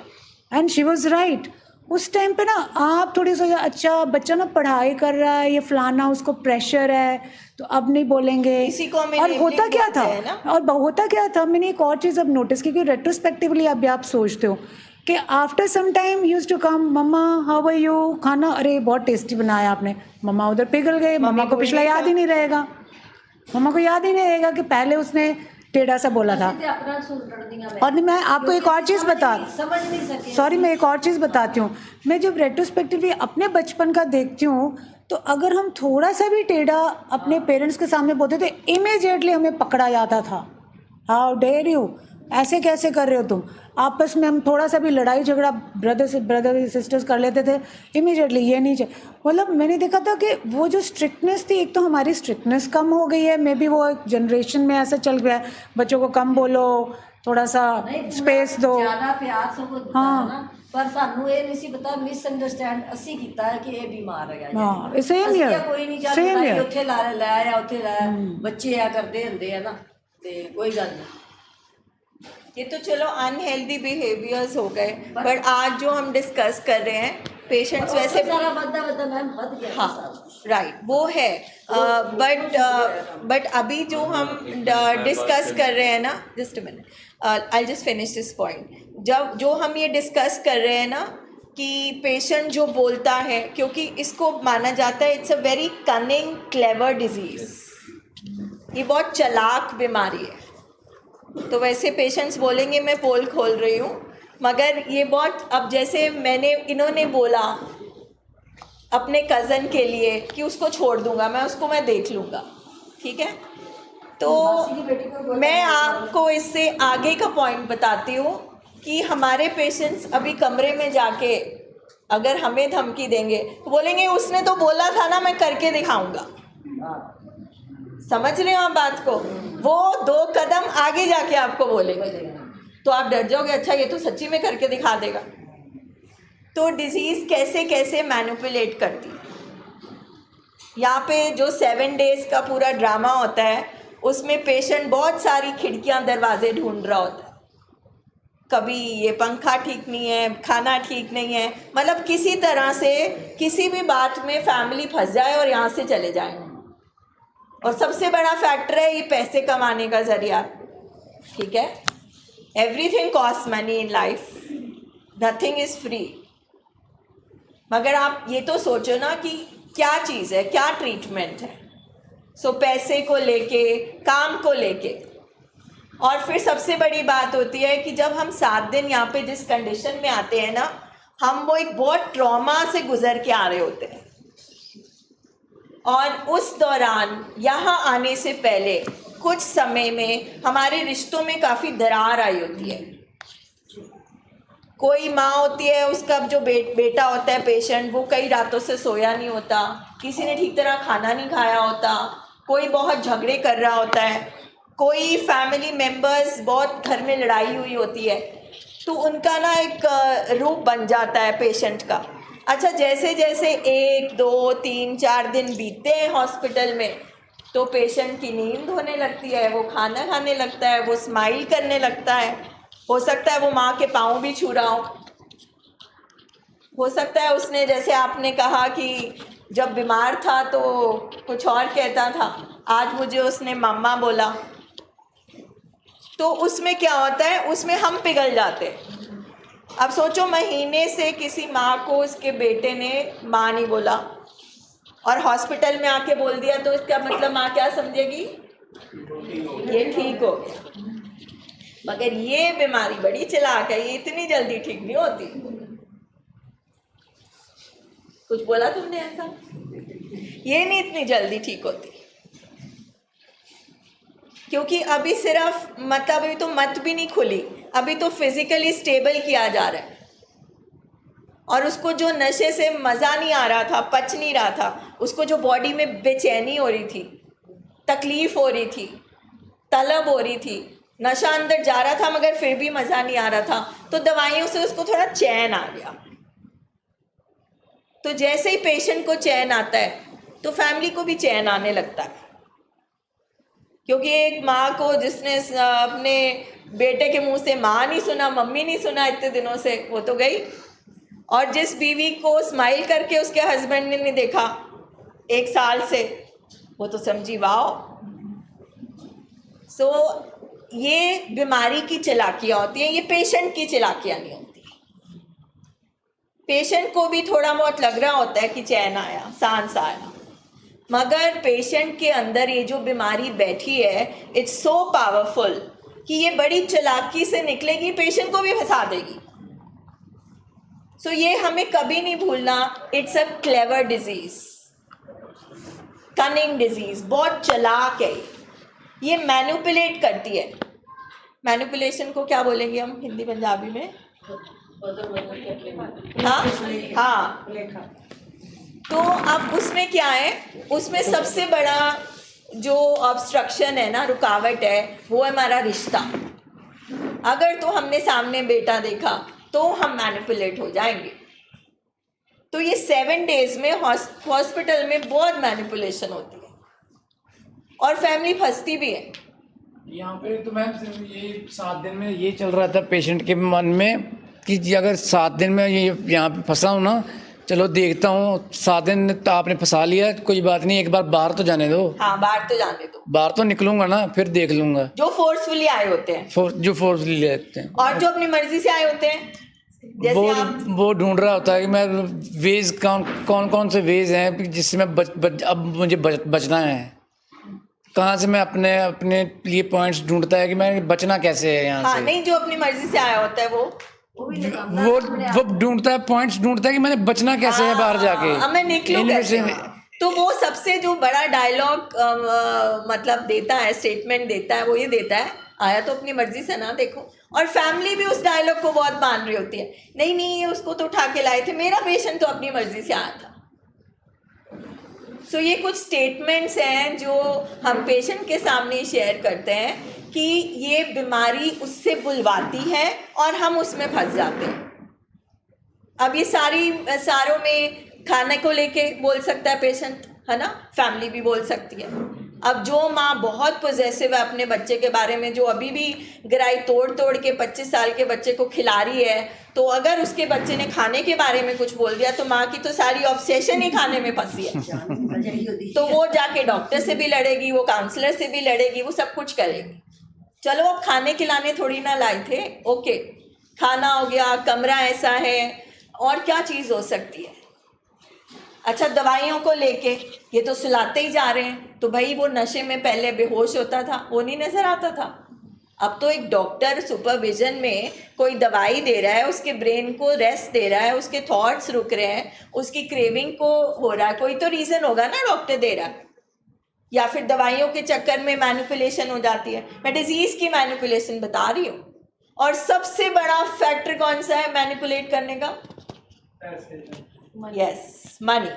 And she was right. उस टाइम पे ना आप थोड़ी सोचा अच्छा बच्चा ना पढ़ाई कर रहा है, ये फलाना, उसको प्रेशर है तो अब नहीं बोलेंगे। इसी को हमें और होता labeling क्या था बोलते हैं ना। और होता क्या था, मैंने एक और चीज़ अब नोटिस की कि रेट्रोस्पेक्टिवली अभी आप सोचते हो कि after some time use to come, मम्मा हाउ आर यू, खाना अरे बहुत टेस्टी बनाया आपने, मम्मा उधर पिघल गए, मम्मा को पिछला याद ही नहीं रहेगा, मम्मा को याद ही नहीं रहेगा कि पहले उसने टेढ़ा सा बोला था। अपना सुन रही मैं और मैं आपको एक और चीज़ समझ नहीं सके। सॉरी मैं एक और चीज़ बताती हूँ। मैं जब रेट्रोस्पेक्टिवली अपने बचपन का देखती हूँ तो अगर हम थोड़ा सा भी टेढ़ा अपने पेरेंट्स के सामने बोलते थे इमीडिएटली हमें पकड़ा जाता था। हाउ डेयर यू, ऐसे कैसे कर रहे हो तुम। आपस में हम थोड़ा सा भी लड़ाई झगड़ा ब्रदर सिस्टर्स कर लेते थे, इमीडिएटली ये नहीं चाहिए। मतलब मैंने देखा था कि वो जो स्ट्रिक्टनेस थी, एक तो हमारी स्ट्रिक्टनेस कम हो गई है, मे बी वो एक जनरेशन में ऐसा चल गया है, बच्चों को कम बोलो, थोड़ा सा स्पेस दो। ज़्यादा प्यार से वो हाँ। ना, पर सानू ये नहीं सी पता मिसअंडरस्टैंड ਅਸੀਂ ਕੀਤਾ ਹੈ कि ये बीमार है। हाँ सेम ਅਸੀਂ हियर, कोई नहीं सेम जाता हियर। ਉੱਥੇ ਲੈ ਆਇਆ ਉੱਥੇ ਲੈ ਬੱਚੇ ਆ ਕਰਦੇ ਹੁੰਦੇ ਆ ਨਾ ਤੇ ਕੋਈ ਗੱਲ नहीं। ये तो चलो अनहेल्दी बिहेवियर्स हो गए, बट आज जो हम डिस्कस कर रहे हैं पेशेंट्स वैसे सारा बद्दा मैम हद गया। हाँ राइट वो है। बट अभी जो हम डिस्कस कर रहे हैं ना, just a minute, I just finish this point. जब जो हम ये डिस्कस कर रहे हैं ना कि पेशेंट जो बोलता है, क्योंकि इसको माना जाता है it's a very cunning clever disease, ये बहुत चालाक बीमारी है। तो वैसे पेशेंट्स बोलेंगे मैं पोल खोल रही हूँ, मगर ये बहुत, अब जैसे इन्होंने बोला अपने कज़न के लिए कि उसको छोड़ दूंगा मैं देख लूँगा, ठीक है। तो मैं आपको इससे आगे का पॉइंट बताती हूँ कि हमारे पेशेंट्स अभी कमरे में जाके अगर हमें धमकी देंगे तो बोलेंगे उसने तो बोला था ना मैं करके दिखाऊंगा। समझ रहे हो आप बात को? वो 2 कदम आगे जाके आपको बोलेंगे तो आप डर जाओगे, अच्छा ये तो सच्ची में करके दिखा देगा। तो डिजीज़ कैसे कैसे मैनिपुलेट करती है। यहाँ पे जो 7 डेज़ का पूरा ड्रामा होता है उसमें पेशेंट बहुत सारी खिड़कियाँ दरवाजे ढूंढ रहा होता है। कभी ये पंखा ठीक नहीं है, खाना ठीक नहीं है, मतलब किसी तरह से किसी भी बात में फैमिली फंस जाए और यहाँ से चले जाए। और सबसे बड़ा फैक्टर है ये पैसे कमाने का ज़रिया, ठीक है। Everything cost money in life, nothing is free. मगर आप ये तो सोचो ना कि क्या चीज़ है, क्या ट्रीटमेंट है। सो पैसे को लेके, काम को लेके, और फिर सबसे बड़ी बात होती है कि जब हम 7 दिन यहाँ पे जिस कंडीशन में आते हैं ना, हम वो एक बहुत ट्रॉमा से गुजर के आ रहे होते हैं। और उस दौरान यहाँ आने से पहले कुछ समय में हमारे रिश्तों में काफ़ी दरार आई होती है। कोई माँ होती है, उसका जो बेटा होता है पेशेंट, वो कई रातों से सोया नहीं होता, किसी ने ठीक तरह खाना नहीं खाया होता, कोई बहुत झगड़े कर रहा होता है, कोई फैमिली मेंबर्स बहुत घर में लड़ाई हुई होती है तो उनका ना एक रूप बन जाता है पेशेंट का। अच्छा, जैसे जैसे 1 2 3 4 दिन बीतते हैं हॉस्पिटल में तो पेशेंट की नींद होने लगती है, वो खाना खाने लगता है, वो स्माइल करने लगता है। हो सकता है वो माँ के पाँव भी छू रहा हो सकता है उसने, जैसे आपने कहा कि जब बीमार था तो कुछ और कहता था, आज मुझे उसने मम्मा बोला। तो उसमें क्या होता है, उसमें हम पिघल जाते हैं। अब सोचो, महीने से किसी माँ को उसके बेटे ने माँ नहीं बोला और हॉस्पिटल में आके बोल दिया तो इसका मतलब माँ क्या समझेगी, ये ठीक हो गया। मगर ये बीमारी बड़ी चालाक है, ये इतनी जल्दी ठीक नहीं होती। कुछ बोला तुमने ऐसा? ये नहीं इतनी जल्दी ठीक होती, क्योंकि अभी सिर्फ मतलब अभी तो मत भी नहीं खुली, अभी तो फिजिकली स्टेबल किया जा रहा है। और उसको जो नशे से मज़ा नहीं आ रहा था, पच नहीं रहा था, उसको जो बॉडी में बेचैनी हो रही थी, तकलीफ़ हो रही थी, तलब हो रही थी, नशा अंदर जा रहा था मगर फिर भी मज़ा नहीं आ रहा था, तो दवाइयों से उसको थोड़ा चैन आ गया। तो जैसे ही पेशेंट को चैन आता है तो फैमिली को भी चैन आने लगता है। क्योंकि एक माँ को जिसने अपने बेटे के मुंह से माँ नहीं सुना, मम्मी नहीं सुना इतने दिनों से, वो तो गई। और जिस बीवी को स्माइल करके उसके हस्बैंड ने नहीं देखा 1 साल से, वो तो समझी वाह। सो ये बीमारी की चालाकियाँ होती हैं, ये पेशेंट की चालाकियाँ नहीं होती। पेशेंट को भी थोड़ा बहुत लग रहा होता है कि चैन आया, सांस आया, मगर पेशेंट के अंदर ये जो बीमारी बैठी है, इट्स सो पावरफुल कि ये बड़ी चालाकी से निकलेगी, पेशेंट को भी फंसा देगी। सो ये हमें कभी नहीं भूलना, it's a clever disease, cunning disease, बहुत चालाक है ये मैनिपुलेट करती है। मैनिपुलेशन को क्या बोलेंगे हम हिंदी पंजाबी में? हाँ। तो अब उसमें क्या है, उसमें सबसे बड़ा जो ऑब्स्ट्रक्शन है ना, रुकावट है, वो है हमारा रिश्ता। अगर तो हमने सामने बेटा देखा तो हम मैनिपुलेट हो जाएंगे। तो ये 7 डेज में हॉस्पिटल में बहुत मैनिपुलेशन होती है और फैमिली फंसती भी है। यहाँ पे तो मैम सिर्फ ये 7 दिन में ये चल रहा था पेशेंट के मन में कि जी अगर 7 दिन में ये यहाँ पे फंसा हूँ ना, चलो देखता हूँ, 7 दिन तो आपने फंसा लिया, कोई बात नहीं, एक बार बाहर तो जाने दो। हाँ, बाहर तो जाने दो, बाहर तो निकलूंगा ना, फिर देख लूंगा। जो फोर्सफुली आए होते हैं, जो फोर्सफुली लेते हैं, और जो अपनी मर्जी से आए होते हैं, जैसे वो ढूंढ रहा होता है कि मैं वेज कौन से वेज हैं जिससे मैं अब मुझे बचना है, कहाँ से मैं अपने लिए पॉइंट्स ढूंढता है कि मैं बचना कैसे है यहाँ से। नहीं, जो अपनी मर्जी से आया होता है वो ढूंढता है, पॉइंट्स ढूंढता है कि मैंने बचना कैसे है बाहर जाके, अब मैं निकलूं कैसे। तो वो सबसे जो बड़ा डायलॉग मतलब देता है, स्टेटमेंट देता है, वो ये देता है, आया तो अपनी मर्जी से ना देखो। और फैमिली भी उस डायलॉग को बहुत मान रही होती है, नहीं उसको तो उठा के लाए थे, मेरा पेशेंट तो अपनी मर्जी से आया था। सो ये कुछ स्टेटमेंट्स हैं जो हम पेशेंट के सामने शेयर करते हैं कि ये बीमारी उससे बुलवाती है और हम उसमें फंस जाते हैं। अब ये सारों में खाने को लेके बोल सकता है पेशेंट, है ना, फैमिली भी बोल सकती है। अब जो माँ बहुत पॉजेसिव है अपने बच्चे के बारे में, जो अभी भी गराई तोड़ के 25 साल के बच्चे को खिला रही है, तो अगर उसके बच्चे ने खाने के बारे में कुछ बोल दिया तो माँ की तो सारी ऑब्सेशन ही खाने में फंसी है। तो वो जाके डॉक्टर से भी लड़ेगी, वो काउंसलर से भी लड़ेगी, वो सब कुछ करेगी। चलो, अब खाने खिलाने थोड़ी ना लाए थे, ओके, खाना हो गया, कमरा ऐसा है, और क्या चीज़ हो सकती है। अच्छा, दवाइयों को लेके ये तो सुलाते ही जा रहे हैं, तो भाई वो नशे में पहले बेहोश होता था, वो नहीं नजर आता था। अब तो एक डॉक्टर सुपरविजन में कोई दवाई दे रहा है, उसके ब्रेन को रेस्ट दे रहा है, उसके थॉट्स रुक रहे हैं, उसकी क्रेविंग को हो रहा है, कोई तो रीज़न होगा ना डॉक्टर दे रहा है। या फिर दवाइयों के चक्कर में मैनिपुलेशन हो जाती है। मैं डिजीज़ की मैनिपुलेशन बता रही हूँ। और सबसे बड़ा फैक्टर कौन सा है मैनिपुलेट करने का? Yes, money.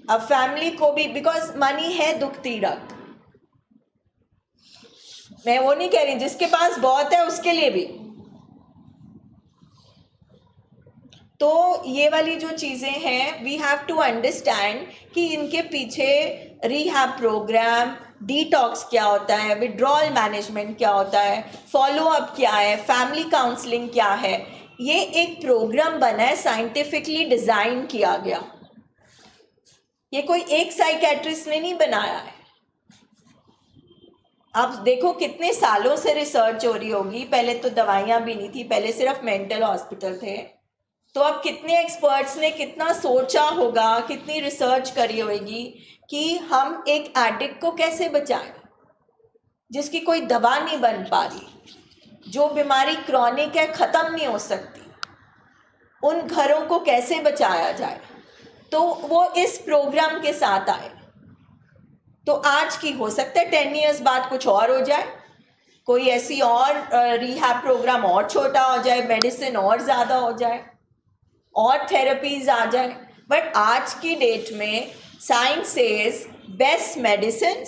अब फैमिली को भी, बिकॉज मनी है दुख तीरक, मैं वो नहीं कह रही, जिसके पास बहुत है उसके लिए भी। तो ये वाली जो चीज़ें हैं, वी हैव टू अंडरस्टैंड कि इनके पीछे रिहैब प्रोग्राम, डिटॉक्स क्या होता है, विड्रॉल मैनेजमेंट क्या होता है, फॉलो अप क्या है, फैमिली काउंसलिंग क्या है, ये एक प्रोग्राम बना है, साइंटिफिकली डिज़ाइन किया गया। ये कोई एक साइकेट्रिस्ट ने नहीं बनाया है। आप देखो कितने सालों से रिसर्च हो रही होगी, पहले तो दवाइयाँ भी नहीं थी, पहले सिर्फ मेंटल हॉस्पिटल थे। तो अब कितने एक्सपर्ट्स ने कितना सोचा होगा, कितनी रिसर्च करी होगी कि हम एक एडिक्ट को कैसे बचाएं, जिसकी कोई दवा नहीं बन पा रही, जो बीमारी क्रॉनिक है, ख़त्म नहीं हो सकती, उन घरों को कैसे बचाया जाए। तो वो इस प्रोग्राम के साथ आए। तो आज की हो सकता है 10 इयर्स बाद कुछ और हो जाए, कोई ऐसी और रिहैब प्रोग्राम और छोटा हो जाए, मेडिसिन और ज़्यादा हो जाए, और थेरेपीज आ जाए। बट आज की डेट में science says best medicine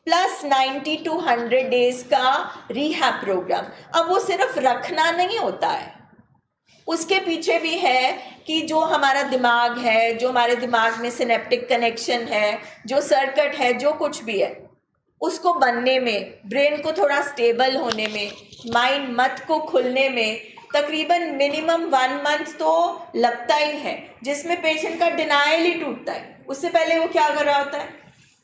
plus 90 to 100 days का रिहैब प्रोग्राम। अब वो सिर्फ रखना नहीं होता है, उसके पीछे भी है कि जो हमारा दिमाग है, जो हमारे दिमाग में सिनेप्टिक कनेक्शन है, जो सर्किट है, जो कुछ भी है, उसको बनने में, ब्रेन को थोड़ा स्टेबल होने में, माइंड मत को खुलने में तकरीबन मिनिमम 1 मंथ तो लगता ही है, जिसमें पेशेंट का डिनायल ही टूटता है। उससे पहले वो क्या कर रहा होता है,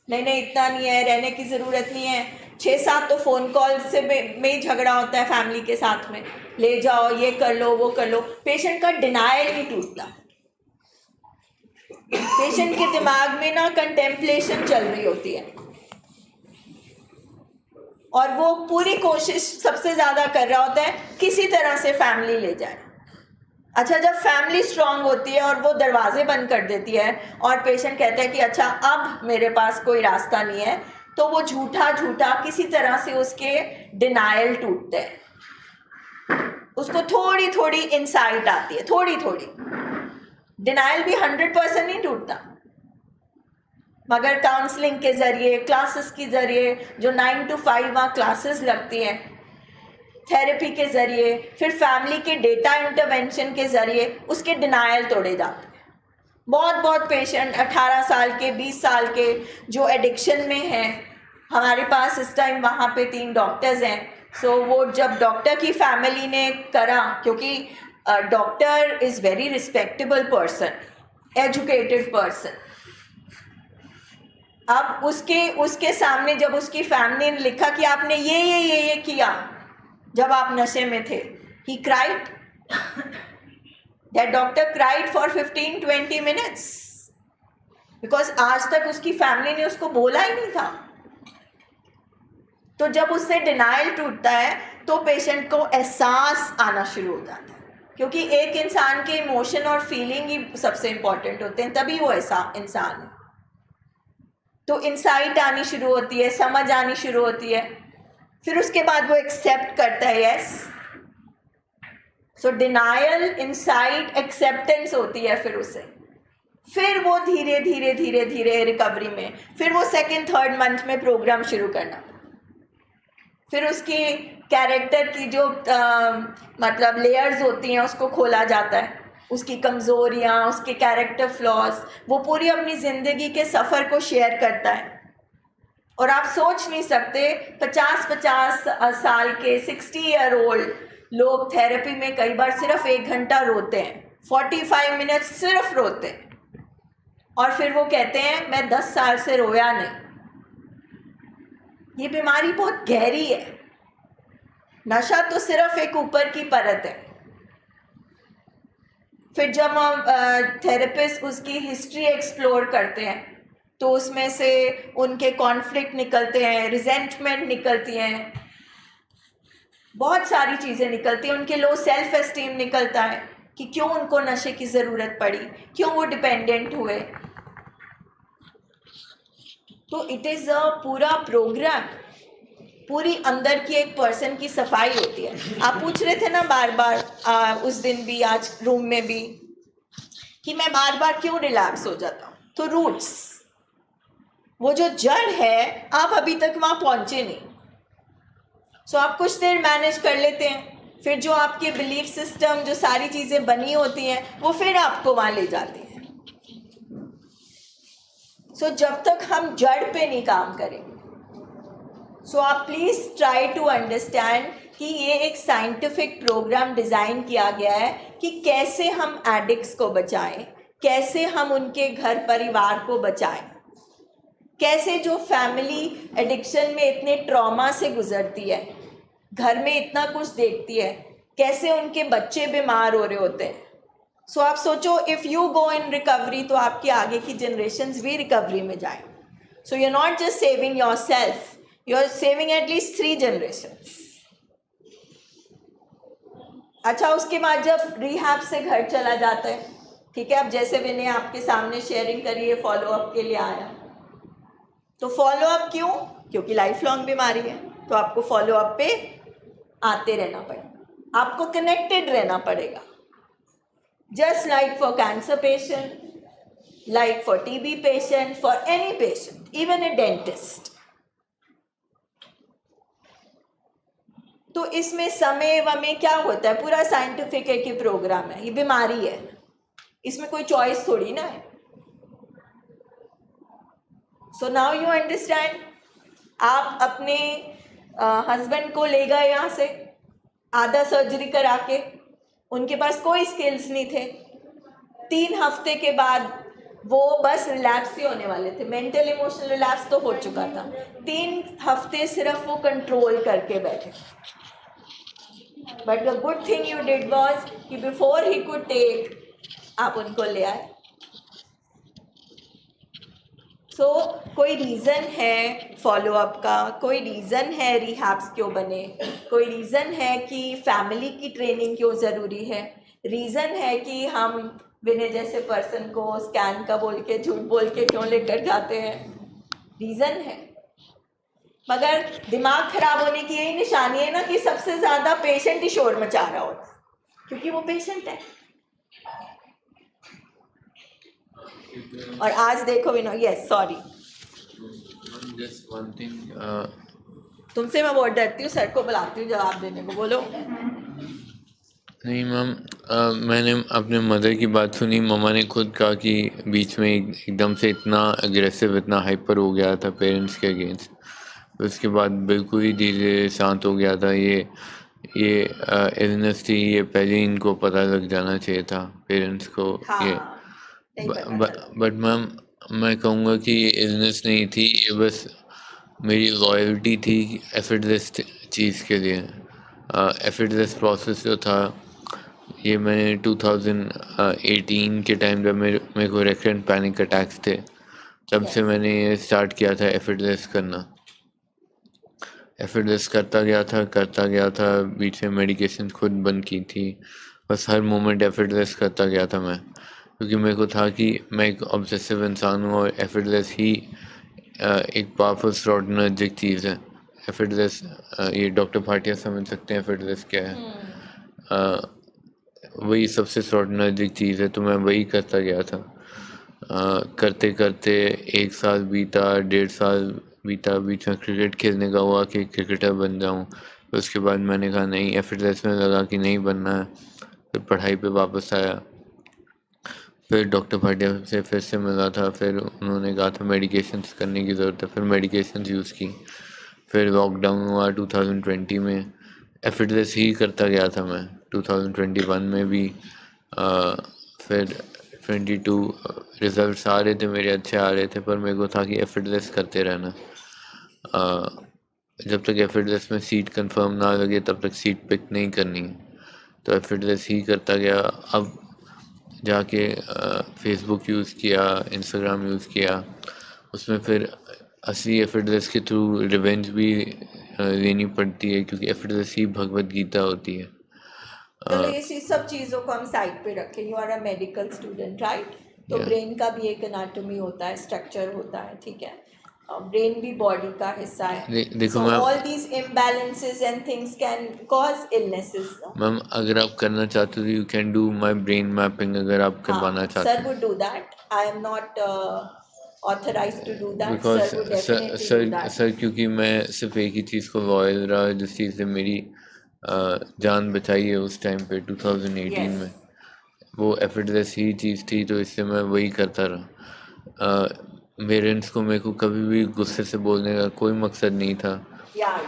नहीं इतना नहीं है, रहने की ज़रूरत नहीं है, 6-7 तो फ़ोन कॉल से में ही झगड़ा होता है फैमिली के साथ में, ले जाओ, ये कर लो, वो कर लो। पेशेंट का डिनायल ही टूटता। पेशेंट के दिमाग में ना कंटेम्पलेशन चल रही होती है, और वो पूरी कोशिश सबसे ज़्यादा कर रहा होता है किसी तरह से फैमिली ले जाए। अच्छा, जब फैमिली स्ट्रांग होती है और वो दरवाजे बंद कर देती है और पेशेंट कहता है कि अच्छा अब मेरे पास कोई रास्ता नहीं है, तो वो झूठा किसी तरह से उसके डिनायल टूटते हैं। उसको थोड़ी थोड़ी इंसाइट आती है, थोड़ी डिनायल भी 100% नहीं टूटता, मगर काउंसलिंग के ज़रिए, क्लासेस के ज़रिए, जो 9 to 5 वहाँ क्लासेस लगती हैं, थेरेपी के ज़रिए, फिर फैमिली के डेटा इंटरवेंशन के ज़रिए उसके डिनायल तोड़े जाते हैं। बहुत पेशेंट 18 साल के, 20 साल के जो एडिक्शन में हैं, हमारे पास इस टाइम वहाँ पे 3 डॉक्टर्स हैं। सो वो जब डॉक्टर की फैमिली ने करा, क्योंकि doctor is very respectable person, educated person, अब उसके सामने जब उसकी फैमिली ने लिखा कि आपने ये किया जब आप नशे में थे, he cried, that doctor cried for 15-20 minutes, because आज तक उसकी फैमिली ने उसको बोला ही नहीं था। तो जब उससे डिनायल टूटता है तो पेशेंट को एहसास आना शुरू हो जाता है, क्योंकि एक इंसान के इमोशन और फीलिंग ही सबसे इंपॉर्टेंट होते हैं, तभी वो ऐसा इंसान है। तो इंसाइट आनी शुरू होती है, समझ आनी शुरू होती है, फिर उसके बाद वो एक्सेप्ट करता है, यस। सो डिनायल, इंसाइट, एक्सेप्टेंस होती है फिर वो धीरे धीरे रिकवरी में, फिर वो 2nd-3rd मंथ में प्रोग्राम शुरू करना, फिर उसकी कैरेक्टर की जो मतलब लेयर्स होती हैं उसको खोला जाता है, उसकी कमज़ोरियाँ, उसके कैरेक्टर फ्लॉज, वो पूरी अपनी ज़िंदगी के सफ़र को शेयर करता है। और आप सोच नहीं सकते 50-50 साल के 60 ईयर ओल्ड लोग थेरेपी में कई बार सिर्फ 1 घंटा रोते हैं, 45 मिनट्स सिर्फ रोते हैं, और फिर वो कहते हैं मैं 10 साल से रोया नहीं। ये बीमारी बहुत गहरी है। नशा तो सिर्फ एक ऊपर की परत है। फिर जब हम थेरेपिस्ट उसकी हिस्ट्री एक्सप्लोर करते हैं तो उसमें से उनके कॉन्फ्लिक्ट निकलते हैं, रिजेंटमेंट निकलती हैं, बहुत सारी चीज़ें निकलती हैं, उनके लो सेल्फ एस्टीम निकलता है कि क्यों उनको नशे की ज़रूरत पड़ी, क्यों वो डिपेंडेंट हुए। तो इट इज़ अ पूरा प्रोग्राम, पूरी अंदर की एक पर्सन की सफाई होती है। आप पूछ रहे थे ना बार बार उस दिन भी, आज रूम में भी, कि मैं बार बार क्यों रिलैप्स हो जाता हूँ। तो रूट्स वो जो जड़ है आप अभी तक वहाँ पहुँचे नहीं। सो आप कुछ देर मैनेज कर लेते हैं, फिर जो आपके बिलीफ सिस्टम, जो सारी चीज़ें बनी होती हैं, वो फिर आपको वहाँ ले जाती हैं। सो जब तक हम जड़ पे नहीं काम करेंगे, सो आप प्लीज़ ट्राई टू अंडरस्टैंड कि ये एक साइंटिफिक प्रोग्राम डिज़ाइन किया गया है कि कैसे हम एडिक्ट्स को बचाएं, कैसे हम उनके घर परिवार को बचाएं, कैसे जो फैमिली एडिक्शन में इतने ट्रॉमा से गुजरती है, घर में इतना कुछ देखती है, कैसे उनके बच्चे बीमार हो रहे होते हैं। सो आप सोचो, if you go in recovery तो आपकी आगे की जनरेशन्स भी रिकवरी में जाएं। So you are not just saving yourself, you are saving at least 3 generations. अच्छा, उसके बाद जब रिहैब से घर चला जाता है, ठीक है, अब जैसे विनय आपके सामने शेयरिंग करिए, फॉलोअप के लिए आया, तो फॉलोअप क्यों? क्योंकि लाइफ लॉन्ग बीमारी है, तो आपको फॉलोअप पे आते रहना पड़ेगा, आपको कनेक्टेड रहना पड़ेगा। Just like for cancer patient, like for TB patient, for any patient, even a dentist. तो इसमें समय वमय क्या होता है, पूरा साइंटिफिक है कि प्रोग्राम है, ये बीमारी है, इसमें कोई चॉइस थोड़ी ना है। So now you understand. आप अपने हस्बैंड को ले गए यहाँ से आधा सर्जरी करा के, उनके पास कोई स्किल्स नहीं थे, 3 हफ्ते के बाद वो बस रिलैप्स ही होने वाले थे, मेंटल इमोशनल रिलैप्स तो हो चुका था, 3 हफ्ते सिर्फ वो कंट्रोल करके बैठे। But the good thing you did was कि बिफोर ही कुड टेक, आप उनको ले आए। सो कोई रीज़न है फॉलोअप का, कोई रीज़न है रिहैब्स क्यों बने, कोई रीज़न है कि फैमिली की ट्रेनिंग क्यों ज़रूरी है, रीज़न है कि हम विनय जैसे पर्सन को स्कैन का बोल के, झूठ बोल के क्यों लेकर जाते हैं, रीज़न है। मगर दिमाग खराब होने की यही निशानी है ना कि सबसे ज़्यादा पेशेंट ही शोर मचा रहा होता है, क्योंकि वो पेशेंट है। और आज देखो विनो, yes sorry, just one thing, तुमसे मैं बहुत डरती हूँ, सर को बुलाती हूँ जवाब देने को, बोलो। नहीं मैम, मैंने अपने मदर की बात सुनी, मम्मा ने खुद कहा कि बीच में एकदम से इतना अग्रेसिव, इतना हाइपर हो गया था पेरेंट्स के अगेंस्ट, उसके बाद बिल्कुल ही धीरे शांत हो गया था। ये इलनेस थी, ये पहले ही इनको पता लग जाना चाहिए था पेरेंट्स को। हाँ, ये नहीं पता चला। बट मैम मैं कहूँगा कि ये इलनेस नहीं थी, ये बस मेरी लॉयल्टी थी एफर्टलेस चीज़ के लिए। एफर्टलेस प्रोसेस जो था, ये मैंने 2018 के टाइम जब मेरे को रिकरेंट पैनिक अटैक्स थे, तब से मैंने ये स्टार्ट किया था एफर्टलेस करना। एफर्टलेस करता गया था, बीच में मेडिकेशन खुद बंद की थी, बस हर मोमेंट एफर्टलेस करता गया था मैं, क्योंकि मेरे को था कि मैं एक ऑब्सेसिव इंसान हूँ और एफर्टलेस ही एक पावरफुल एक्स्ट्राऑर्डिनरी चीज़ है। एफर्टलेस, ये डॉक्टर भाटिया समझ सकते हैं एफर्टलेस क्या है। वही सबसे एक्स्ट्राऑर्डिनरी चीज़ है, तो मैं वही करता गया था। करते करते 1 साल बीता, 1.5 साल बीता, बीच में क्रिकेट खेलने का हुआ कि क्रिकेटर बन जाऊँ। तो उसके बाद मैंने कहा नहीं, एफर्टलेस में लगा कि नहीं बनना है, फिर पढ़ाई पे वापस आया, फिर डॉक्टर भाटिया से फिर से मिला था, फिर उन्होंने कहा था मेडिकेशंस करने की ज़रूरत है, फिर मेडिकेशंस यूज़ की, फिर लॉकडाउन हुआ 2020 में, एफर्टलेस ही करता गया था मैं। 2021 में भी, फिर 22 रिजल्ट्स आ रहे थे मेरे, अच्छे आ रहे थे, पर मेरे को था कि एफर्टलेस करते रहना। जब तक एफर्टलेस में सीट कंफर्म ना लगे तब तक सीट पिक नहीं करनी, तो एफर्टलेस ही करता गया। अब जाके फेसबुक यूज़ किया, इंस्टाग्राम यूज़ किया, उसमें फिर असली एफर्टलेस के थ्रू रिवेंज भी लेनी पड़ती है, क्योंकि एफर्टलेस ही भगवत गीता होती है। चलो ये सब चीज़ों को हम साइड पे रखें। You are a medical student, right? तो ब्रेन का भी एक एनाटॉमी होता है, स्ट्रक्चर होता है, ठीक है? ब्रेन भी बॉडी का हिस्सा है। देखो ma'am, all these imbalances and things can cause illnesses. Ma'am अगर आप करना चाहते हो you can do my brain mapping, अगर आप करवाना चाहते sir would do that. I am not authorized to do that, because sir would definitely do that. Sir क्योंकि मैं सिर्फ एक ही चीज़ को लॉयल रहा जिस चीज़ से मेरी जान बचाई है उस टाइम पे 2018 Yes. में, वो एफर्टलेस ही चीज़ थी, तो इससे मैं वही करता रहा। पेरेंट्स को मेरे को कभी भी गुस्से से बोलने का कोई मकसद नहीं था। Yeah,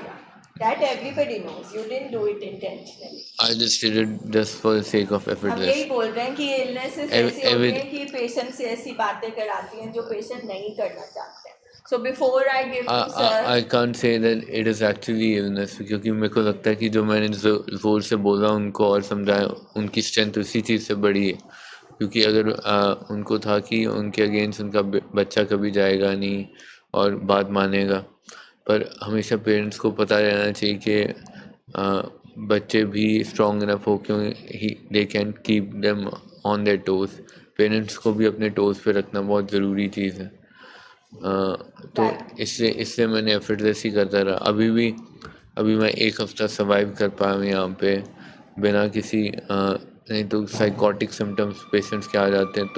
that everybody knows. You didn't do it intentionally. I just did it just for the sake of हम effortless. यही बोल रहे हैं कि इलनेसेस ऐसी होती हैं कि पेशेंट से ऐसी बातें कराती हैं जो पेशेंट नहीं करना चाहते हैं। So before I give to sir, I can't say that it is actually illness, क्योंकि मेरे को लगता है कि जो मैंने जोर से बोला उनको और समझाया, उनकी स्ट्रेंथ उसी चीज़ से बड़ी है। क्योंकि अगर उनको था कि उनके अगेंस्ट उनका बच्चा कभी जाएगा नहीं और बात मानेगा, पर हमेशा पेरेंट्स को पता रहना चाहिए कि बच्चे भी स्ट्रॉन्ग इनफ हो क्योंकि they can keep them on their toes. Parents को भी अपने टोज पे रखना बहुत ज़रूरी चीज़ है। तो इससे मैंने एफर्टलेस ही करता रहा। अभी मैं 1 हफ्ता सर्वाइव कर पाया हूँ यहाँ पे बिना किसी नहीं तो साइकोटिक सिम्टम्स पेशेंट्स के आ जाते हैं,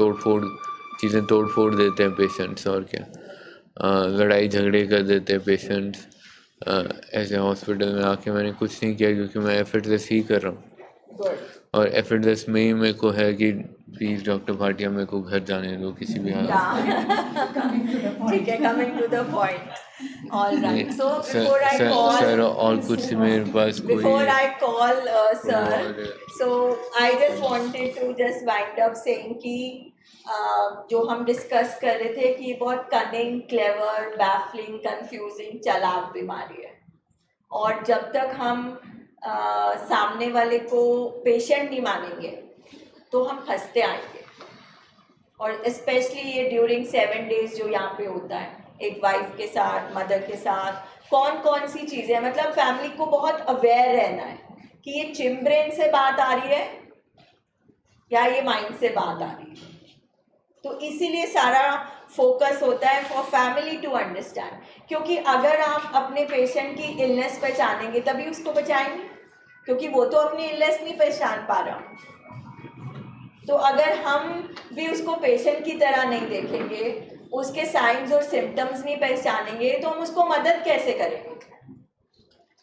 चीज़ें तोड़ फोड़ देते हैं पेशेंट्स, और क्या लड़ाई झगड़े कर देते हैं पेशेंट्स। ऐसे हॉस्पिटल में आके मैंने कुछ नहीं किया क्योंकि मैं एफर्टलेस ही कर रहा हूँ, good. और एफर्टलेस में ही मेरे को है कि प्लीज़ डॉक्टर भाटिया मेरे को घर जाने दो किसी भी हालत में। ठीक है, coming to the point. All right. So before I sir call, और कुछ मेरे पास कोई before I call sir, और- so I just wanted to just wind up saying कि जो हम डिस्कस कर रहे थे कि बहुत कनिंग, क्लेवर, बैफलिंग, कंफ्यूजिंग चालाक बीमारी है, और जब तक हम सामने वाले को पेशेंट नहीं मानेंगे तो हम फंसते आएंगे। और स्पेशली ये ड्यूरिंग 7 days जो यहाँ पे होता है एक वाइफ के साथ, मदर के साथ, कौन कौन सी चीज़ें, मतलब फैमिली को बहुत अवेयर रहना है कि ये चिम्ब्रेन से बात आ रही है या ये माइंड से बात आ रही है। तो इसीलिए सारा फोकस होता है फॉर फैमिली टू अंडरस्टैंड, क्योंकि अगर आप अपने पेशेंट की इलनेस पहचानेंगे तभी उसको बचाएंगे, क्योंकि वो तो अपनी इलनेस नहीं पहचान पा रहा। तो अगर हम भी उसको पेशेंट की तरह नहीं देखेंगे, उसके साइंस और सिम्टम्स नहीं पहचानेंगे, तो हम उसको मदद कैसे करेंगे?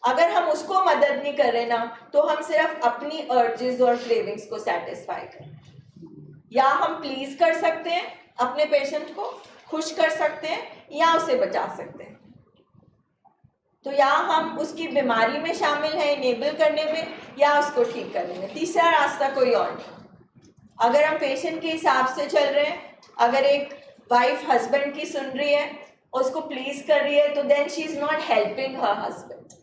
अगर हम उसको मदद नहीं कर रहे ना, तो हम सिर्फ अपनी अर्जेस और क्रेविंग्स को सेटिस्फाई करें। या हम प्लीज कर सकते हैं अपने पेशेंट को, खुश कर सकते हैं, या उसे बचा सकते हैं। तो या हम उसकी बीमारी में शामिल हैं इनेबल करने में, या उसको ठीक करने में। तीसरा रास्ता कोई और नहीं। अगर हम पेशेंट के हिसाब से चल रहे हैं, अगर एक वाइफ हस्बैंड की सुन रही है, उसको प्लीज कर रही है, तो then she is not helping her husband.